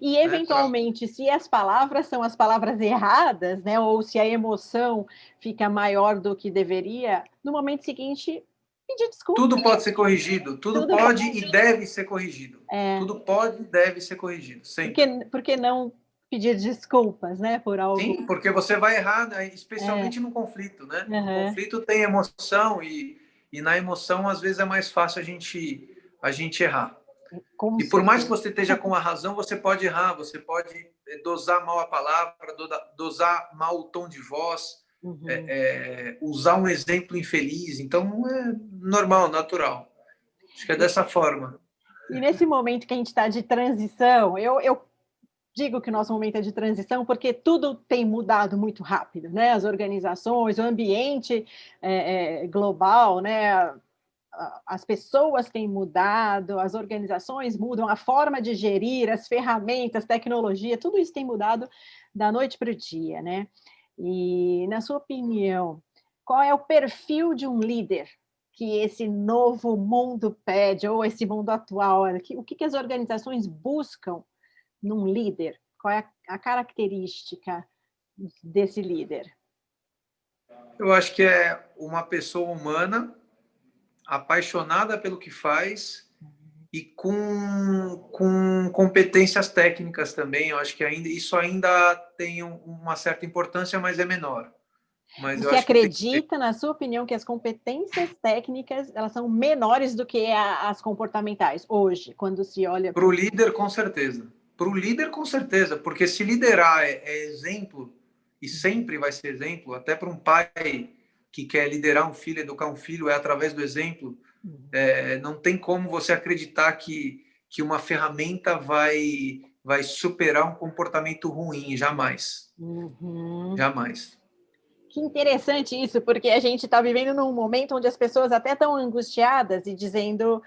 E, eventualmente, se as palavras são as palavras erradas, né, ou se a emoção fica maior do que deveria, no momento seguinte, pedir desculpa. Tudo pode ser corrigido, tudo pode e deve ser corrigido. Tudo pode e deve ser corrigido, sempre. Por que não pedir desculpas, né, por algo? Sim, porque você vai errar, né, especialmente no conflito, né? No conflito tem emoção e na emoção, às vezes, é mais fácil a gente errar. E por mais que você esteja com a razão, você pode errar, você pode dosar mal a palavra, dosar mal o tom de voz, usar um exemplo infeliz. Então, é normal, natural. Acho que é dessa forma. E nesse momento que a gente está de transição, eu digo que o nosso momento é de transição porque tudo tem mudado muito rápido, né? As organizações, o ambiente global, né? As pessoas têm mudado, as organizações mudam, a forma de gerir, as ferramentas, tecnologia, tudo isso tem mudado da noite para o dia, né? E, na sua opinião, qual é o perfil de um líder que esse novo mundo pede, ou esse mundo atual? O que as organizações buscam num líder? Qual é a característica desse líder? Eu acho que é uma pessoa humana, apaixonada pelo que faz e com competências técnicas também. Eu acho que isso ainda tem uma certa importância, mas é menor. Mas você acredita, na sua opinião, que as competências técnicas elas são menores do que as comportamentais hoje, quando se olha para o líder, com certeza. Para o líder, com certeza, porque se liderar é exemplo, e sempre vai ser exemplo, até para um pai que quer liderar um filho, educar um filho, é através do exemplo. Não tem como você acreditar que que uma ferramenta vai superar um comportamento ruim, jamais. Jamais. Que interessante isso, porque a gente está vivendo num momento onde as pessoas até estão angustiadas e dizendo,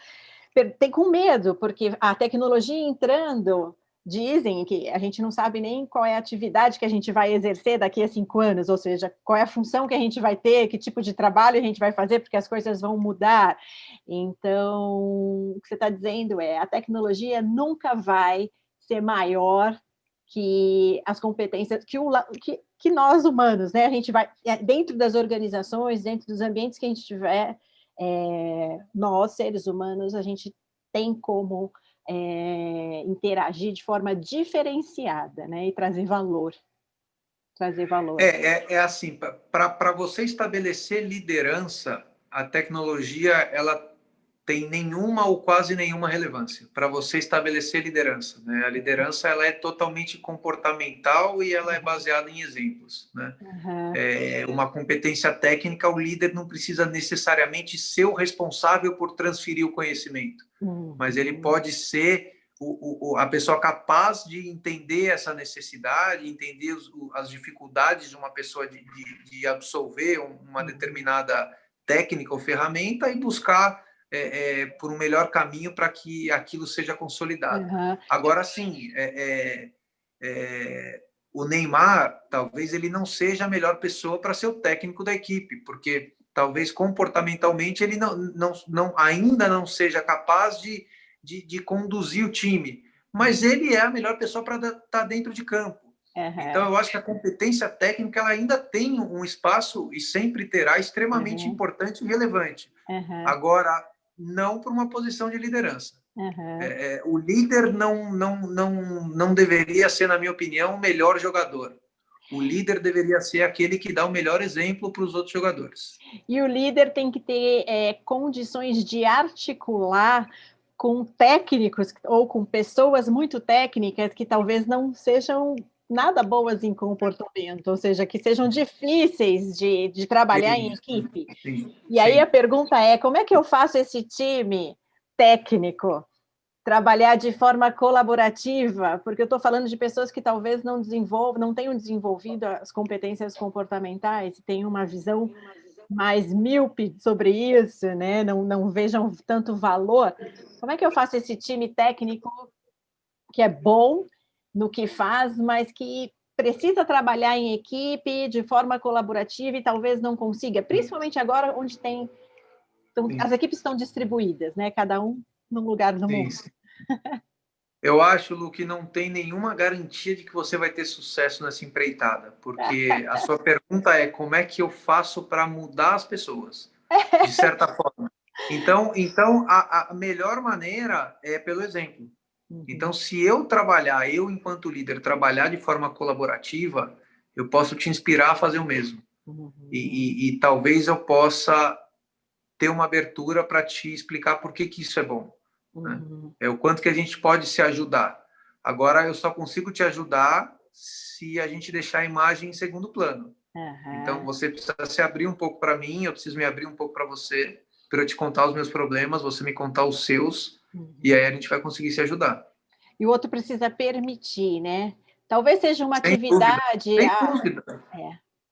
tem com medo, porque a tecnologia entrando, dizem que a gente não sabe nem qual é a atividade que a gente vai exercer daqui a 5 anos, ou seja, qual é a função que a gente vai ter, que tipo de trabalho a gente vai fazer, porque as coisas vão mudar. Então, o que você está dizendo é, a tecnologia nunca vai ser maior que as competências, que nós humanos, né? A gente vai, dentro das organizações, dentro dos ambientes que a gente tiver, nós, seres humanos, a gente tem como interagir de forma diferenciada, né? E trazer valor. É assim, para você estabelecer liderança, a tecnologia ela tem nenhuma ou quase nenhuma relevância para você estabelecer liderança, né? A liderança ela é totalmente comportamental e ela é baseada em exemplos, né? Uma competência técnica, o líder não precisa necessariamente ser o responsável por transferir o conhecimento, mas ele pode ser a pessoa capaz de entender essa necessidade, entender as dificuldades de uma pessoa de absorver uma determinada técnica ou ferramenta e buscar por um melhor caminho para que aquilo seja consolidado. Agora, sim, o Neymar, talvez ele não seja a melhor pessoa para ser o técnico da equipe, porque talvez comportamentalmente ele ainda não seja capaz de conduzir o time, mas ele é a melhor pessoa para estar dentro de campo. Então, eu acho que a competência técnica ela ainda tem um espaço, e sempre terá, extremamente importante e relevante. Agora, não para uma posição de liderança. O líder não deveria ser, na minha opinião, o melhor jogador. O líder deveria ser aquele que dá o melhor exemplo para os outros jogadores. E o líder tem que ter condições de articular com técnicos ou com pessoas muito técnicas que talvez não sejam nada boas em comportamento, ou seja, que sejam difíceis de trabalhar em equipe. E aí a pergunta é, como é que eu faço esse time técnico trabalhar de forma colaborativa? Porque eu estou falando de pessoas que talvez não tenham desenvolvido as competências comportamentais, tenham uma visão mais míope sobre isso, né? Não vejam tanto valor. Como é que eu faço esse time técnico que é bom no que faz, mas que precisa trabalhar em equipe de forma colaborativa e talvez não consiga, principalmente agora onde as equipes estão distribuídas, né? Cada um num lugar do mundo. Eu acho, Lu, que não tem nenhuma garantia de que você vai ter sucesso nessa empreitada, porque a sua pergunta é como é que eu faço para mudar as pessoas, de certa forma. Então a melhor maneira é pelo exemplo. Então, se eu enquanto líder, trabalhar de forma colaborativa, eu posso te inspirar a fazer o mesmo. E talvez eu possa ter uma abertura para te explicar por que isso é bom. Né? É o quanto que a gente pode se ajudar. Agora, eu só consigo te ajudar se a gente deixar a imagem em segundo plano. Então, você precisa se abrir um pouco para mim, eu preciso me abrir um pouco para você, para eu te contar os meus problemas, você me contar os seus, e aí a gente vai conseguir se ajudar. E o outro precisa permitir, né? Talvez seja uma atividade...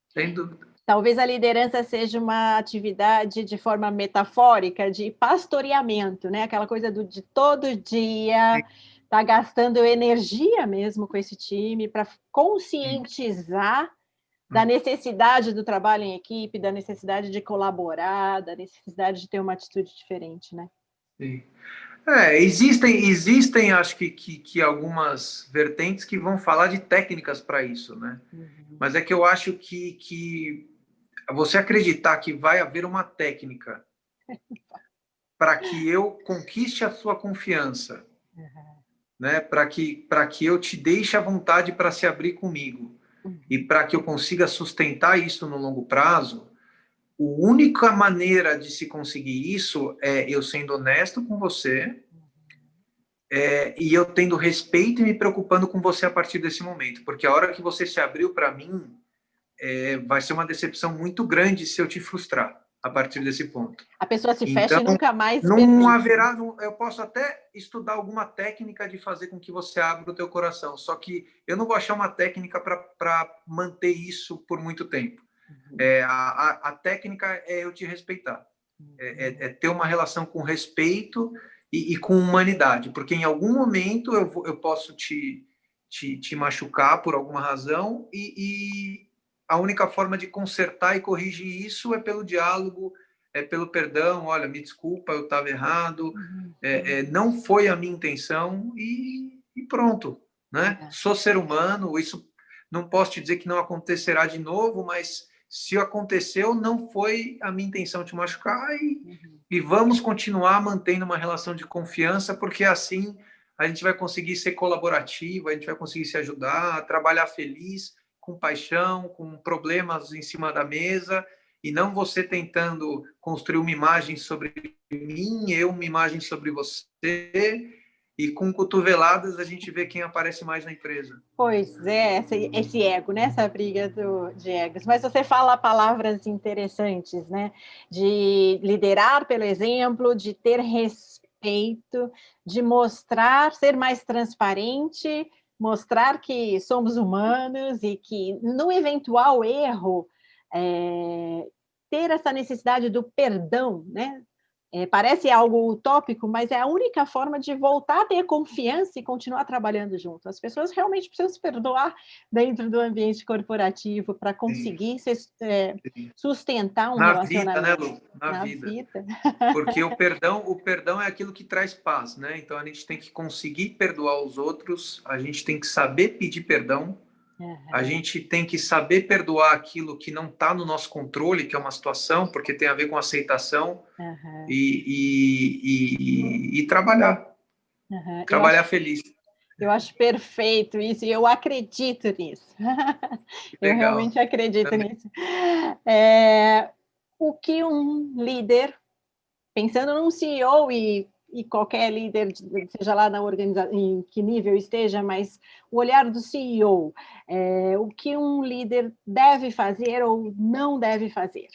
Sem dúvida. Talvez a liderança seja uma atividade de forma metafórica, de pastoreamento, né? Aquela coisa de todo dia estar gastando energia mesmo com esse time para conscientizar da necessidade do trabalho em equipe, da necessidade de colaborar, da necessidade de ter uma atitude diferente, né? Sim. Existem, acho que algumas vertentes que vão falar de técnicas para isso, né? Mas é que eu acho que você acreditar que vai haver uma técnica para que eu conquiste a sua confiança, né? Para que eu te deixe à vontade para se abrir comigo e para que eu consiga sustentar isso no longo prazo, a única maneira de se conseguir isso é eu sendo honesto com você e eu tendo respeito e me preocupando com você a partir desse momento. Porque a hora que você se abriu para mim, vai ser uma decepção muito grande se eu te frustrar. a partir desse ponto. A pessoa se fecha Então, e nunca mais não permite. haverá, eu posso até estudar alguma técnica de fazer com que você abra o teu coração, só que eu não vou achar uma técnica para manter isso por muito tempo. A técnica é eu te respeitar, é ter uma relação com respeito e com humanidade, porque em algum momento eu posso te machucar por alguma razão e a única forma de consertar e corrigir isso é pelo diálogo, é pelo perdão. Olha, me desculpa, eu estava errado, não foi a minha intenção e pronto, né? Sou ser humano, isso não posso te dizer que não acontecerá de novo, mas se aconteceu, não foi a minha intenção te machucar e vamos continuar mantendo uma relação de confiança, porque assim a gente vai conseguir ser colaborativo, a gente vai conseguir se ajudar, trabalhar feliz, com paixão, com problemas em cima da mesa, e não você tentando construir uma imagem sobre mim, eu uma imagem sobre você, e com cotoveladas a gente vê quem aparece mais na empresa. Pois é, esse ego, né? Essa briga de egos. Mas você fala palavras interessantes, né? De liderar pelo exemplo, de ter respeito, de mostrar, ser mais transparente, mostrar que somos humanos e que, no eventual erro, ter essa necessidade do perdão, né? Parece algo utópico, mas é a única forma de voltar a ter confiança e continuar trabalhando junto. As pessoas realmente precisam se perdoar dentro do ambiente corporativo para conseguir sustentar um na vida, né, relacionamento. Lu? Na vida. Vida. Porque o perdão é aquilo que traz paz, né? Então a gente tem que conseguir perdoar os outros, a gente tem que saber pedir perdão, a gente tem que saber perdoar aquilo que não está no nosso controle, que é uma situação, porque tem a ver com aceitação, e trabalhar. Trabalhar feliz. Eu acho perfeito isso e eu acredito nisso. Eu realmente acredito nisso. O que um líder, pensando num CEO e qualquer líder, seja lá na organização, em que nível esteja, mas o olhar do CEO, o que um líder deve fazer ou não deve fazer?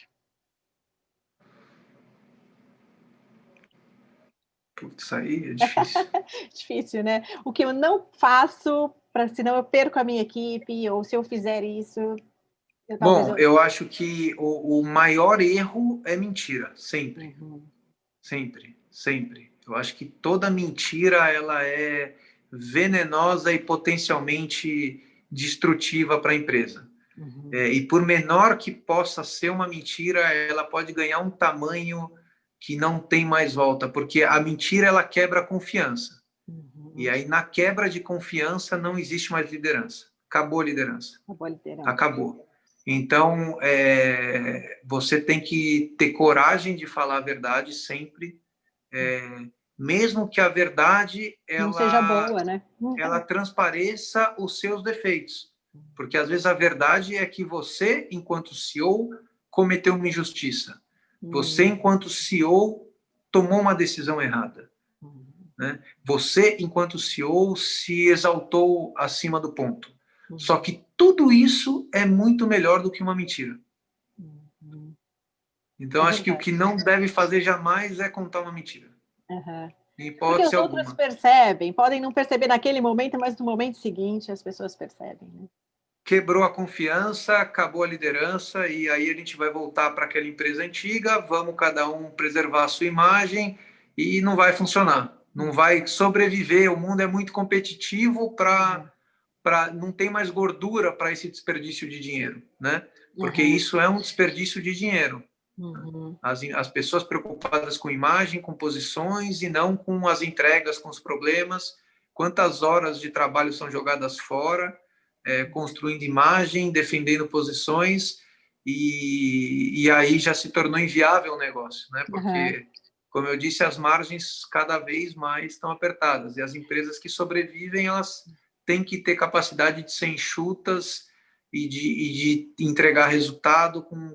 Putz, aí é difícil. Difícil, né? O que eu não faço, senão eu perco a minha equipe, ou se eu fizer isso... Eu acho que o maior erro é mentira, sempre. Sempre, sempre. Eu acho que toda mentira ela é venenosa e potencialmente destrutiva para a empresa. E por menor que possa ser uma mentira, ela pode ganhar um tamanho que não tem mais volta, porque a mentira ela quebra a confiança. E aí na quebra de confiança não existe mais liderança. Acabou a liderança. Acabou. Então, você tem que ter coragem de falar a verdade sempre, mesmo que a verdade não seja boa, né? Ela transpareça os seus defeitos. Porque, às vezes, a verdade é que você, enquanto CEO, cometeu uma injustiça. Você, enquanto CEO, tomou uma decisão errada. Né? Você, enquanto CEO, se exaltou acima do ponto. Só que tudo isso é muito melhor do que uma mentira. Então, acho que o que não deve fazer jamais é contar uma mentira. Porque os outros percebem, podem não perceber naquele momento, mas no momento seguinte as pessoas percebem. Né? Quebrou a confiança, acabou a liderança, e aí a gente vai voltar para aquela empresa antiga, vamos cada um preservar a sua imagem, e não vai funcionar. Não vai sobreviver, o mundo é muito competitivo não tem mais gordura para esse desperdício de dinheiro, né? Porque isso é um desperdício de dinheiro. As pessoas preocupadas com imagem, com posições e não com as entregas, com os problemas. Quantas horas de trabalho são jogadas fora, construindo imagem, defendendo posições, e aí já se tornou inviável o negócio, né? Porque, como eu disse, as margens cada vez mais estão apertadas, e as empresas que sobrevivem, elas têm que ter capacidade de ser enxutas e de entregar resultado com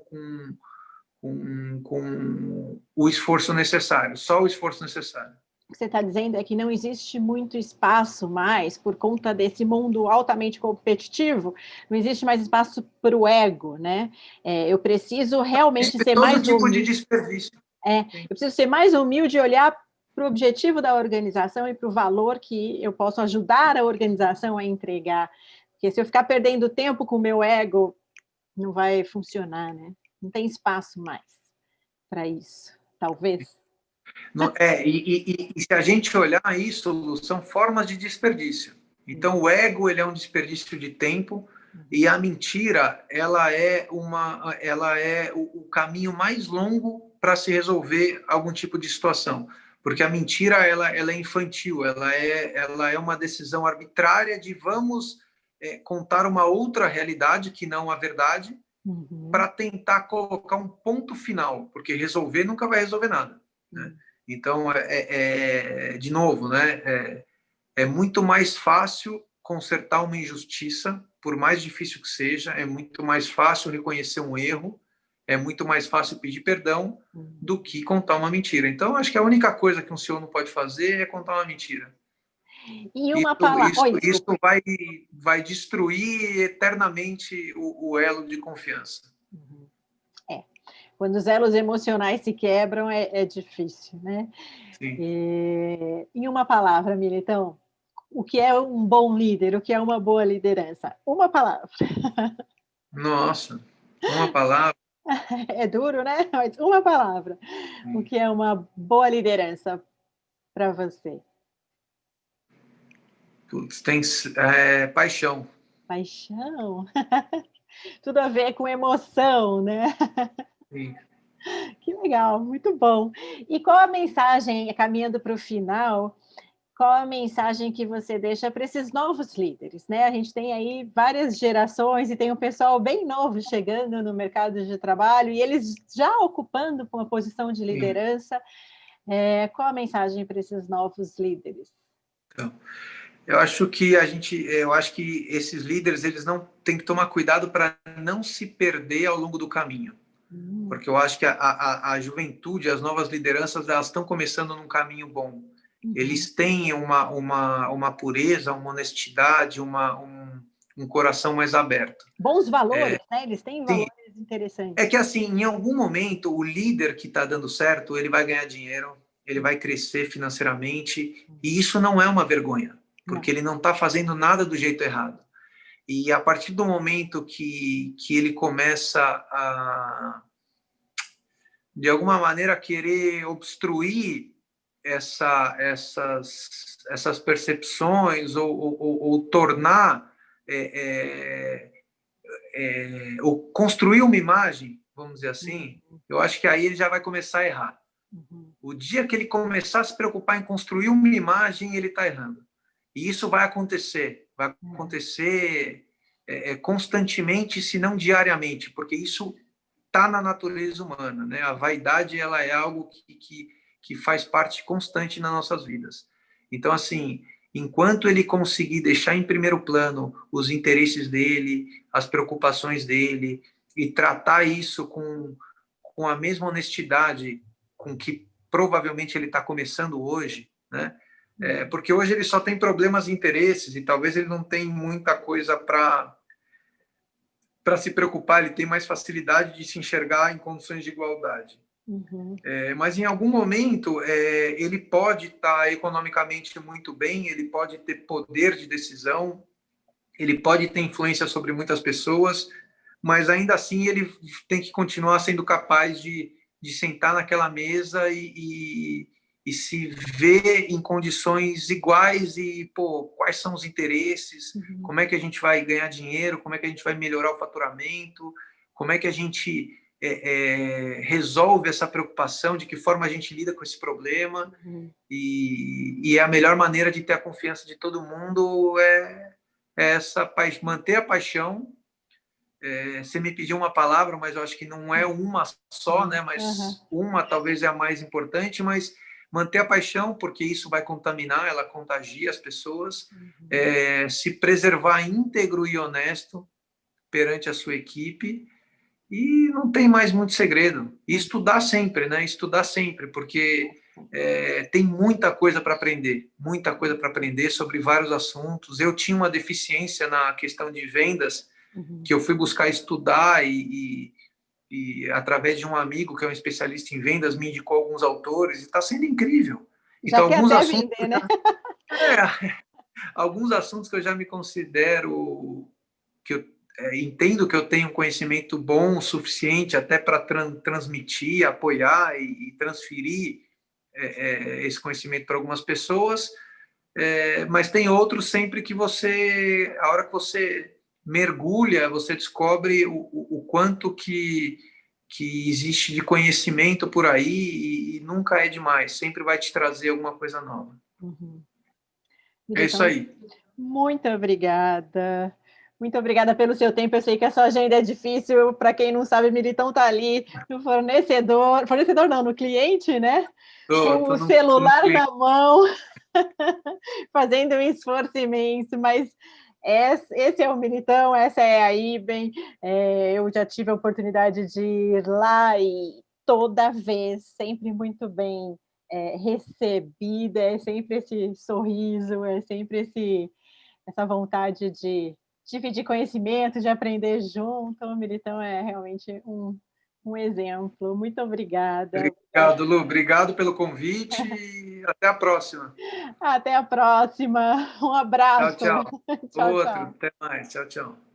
o esforço necessário, só o esforço necessário. que você está dizendo é que não existe muito espaço mais, por conta desse mundo altamente competitivo, não existe mais espaço para o ego, né? Eu preciso realmente ser Todo mais tipo de humilde. desperdício. Eu preciso ser mais humilde e olhar para o objetivo da organização e para o valor que eu posso ajudar a organização a entregar. Porque se eu ficar perdendo tempo com o meu ego, não vai funcionar, né? Não tem espaço mais para isso, talvez. E se a gente olhar isso, Lu, são formas de desperdício. Então, o ego ele é um desperdício de tempo e a mentira ela é o caminho mais longo para se resolver algum tipo de situação, porque a mentira ela é infantil, ela é uma decisão arbitrária de vamos contar uma outra realidade que não a verdade para tentar colocar um ponto final, porque resolver nunca vai resolver nada, né? Então, de novo, né? É muito mais fácil consertar uma injustiça, por mais difícil que seja, é muito mais fácil reconhecer um erro, é muito mais fácil pedir perdão do que contar uma mentira. Então, acho que a única coisa que um senhor não pode fazer é contar uma mentira. E uma palavra. Isso vai destruir eternamente o elo de confiança. Quando os elos emocionais se quebram, é difícil, né? Sim. Em uma palavra, Militão, o que é um bom líder? O que é uma boa liderança? Uma palavra. Nossa, uma palavra. É duro, né? Mas uma palavra. O que é uma boa liderança para você? Tem paixão. Paixão. Tudo a ver com emoção, né? Sim. Que legal, muito bom. E qual a mensagem, caminhando para o final, qual a mensagem que você deixa para esses novos líderes, né? A gente tem aí várias gerações e tem um pessoal bem novo chegando no mercado de trabalho e eles já ocupando uma posição de liderança. Qual a mensagem para esses novos líderes? Então, eu acho que esses líderes eles não têm que tomar cuidado para não se perder ao longo do caminho, porque eu acho que a juventude, as novas lideranças, elas estão começando num caminho bom. Eles têm uma pureza, uma honestidade, um coração mais aberto. Bons valores, né? Eles têm Sim. valores interessantes. É que, assim, em algum momento, o líder que está dando certo, ele vai ganhar dinheiro, ele vai crescer financeiramente, e isso não é uma vergonha, porque ele não está fazendo nada do jeito errado. E a partir do momento que ele começa a, de alguma maneira, querer obstruir essas percepções ou tornar, ou construir uma imagem, vamos dizer assim, eu acho que aí ele já vai começar a errar. O dia que ele começar a se preocupar em construir uma imagem, ele está errando. E isso vai acontecer constantemente, se não diariamente, porque isso está na natureza humana, né? A vaidade ela é algo que faz parte constante nas nossas vidas. Então, assim, enquanto ele conseguir deixar em primeiro plano os interesses dele, as preocupações dele, e tratar isso com a mesma honestidade com que provavelmente ele está começando hoje, né? Porque hoje ele só tem problemas e interesses, e talvez ele não tenha muita coisa para se preocupar, ele tem mais facilidade de se enxergar em condições de igualdade. Mas em algum momento ele pode estar economicamente muito bem, ele pode ter poder de decisão, ele pode ter influência sobre muitas pessoas, mas ainda assim ele tem que continuar sendo capaz de sentar naquela mesa e se ver em condições iguais e, quais são os interesses, como é que a gente vai ganhar dinheiro, como é que a gente vai melhorar o faturamento, como é que a gente resolve essa preocupação, de que forma a gente lida com esse problema, e a melhor maneira de ter a confiança de todo mundo é manter a paixão. Você me pediu uma palavra, mas eu acho que não é uma só, né? Mas uma talvez é a mais importante, mas manter a paixão, porque isso vai contaminar, ela contagia as pessoas, se preservar íntegro e honesto perante a sua equipe, e não tem mais muito segredo. E estudar sempre, né? Estudar sempre, porque tem muita coisa para aprender, muita coisa para aprender sobre vários assuntos. Eu tinha uma deficiência na questão de vendas, que eu fui buscar estudar e através de um amigo que é um especialista em vendas, me indicou alguns autores e está sendo incrível. Já Então, quer alguns até assuntos, vender, né? alguns assuntos que eu já me considero que eu entendo que eu tenho um conhecimento bom o suficiente até para transmitir, apoiar e transferir esse conhecimento para algumas pessoas, mas tem outros sempre que você, a hora que você mergulha, você descobre o quanto que existe de conhecimento por aí e nunca é demais, sempre vai te trazer alguma coisa nova. Uhum. É isso Militão, aí. muito obrigada. Muito obrigada pelo seu tempo. Eu sei que a sua agenda é difícil. Para quem não sabe, Militão está ali no fornecedor não, no cliente, né? Com Tô o no celular na mão, fazendo um esforço imenso, mas esse é o Militão, essa é a Iben. Eu já tive a oportunidade de ir lá e toda vez, sempre muito bem recebida, é sempre esse sorriso, é sempre essa vontade de dividir conhecimento, de aprender junto. O Militão é realmente um exemplo. Muito obrigada. Obrigado, Lu. Obrigado pelo convite e até a próxima. Até a próxima. Um Tchau, abraço. tchau. Tchau, Outro. tchau. Até mais. Tchau, tchau.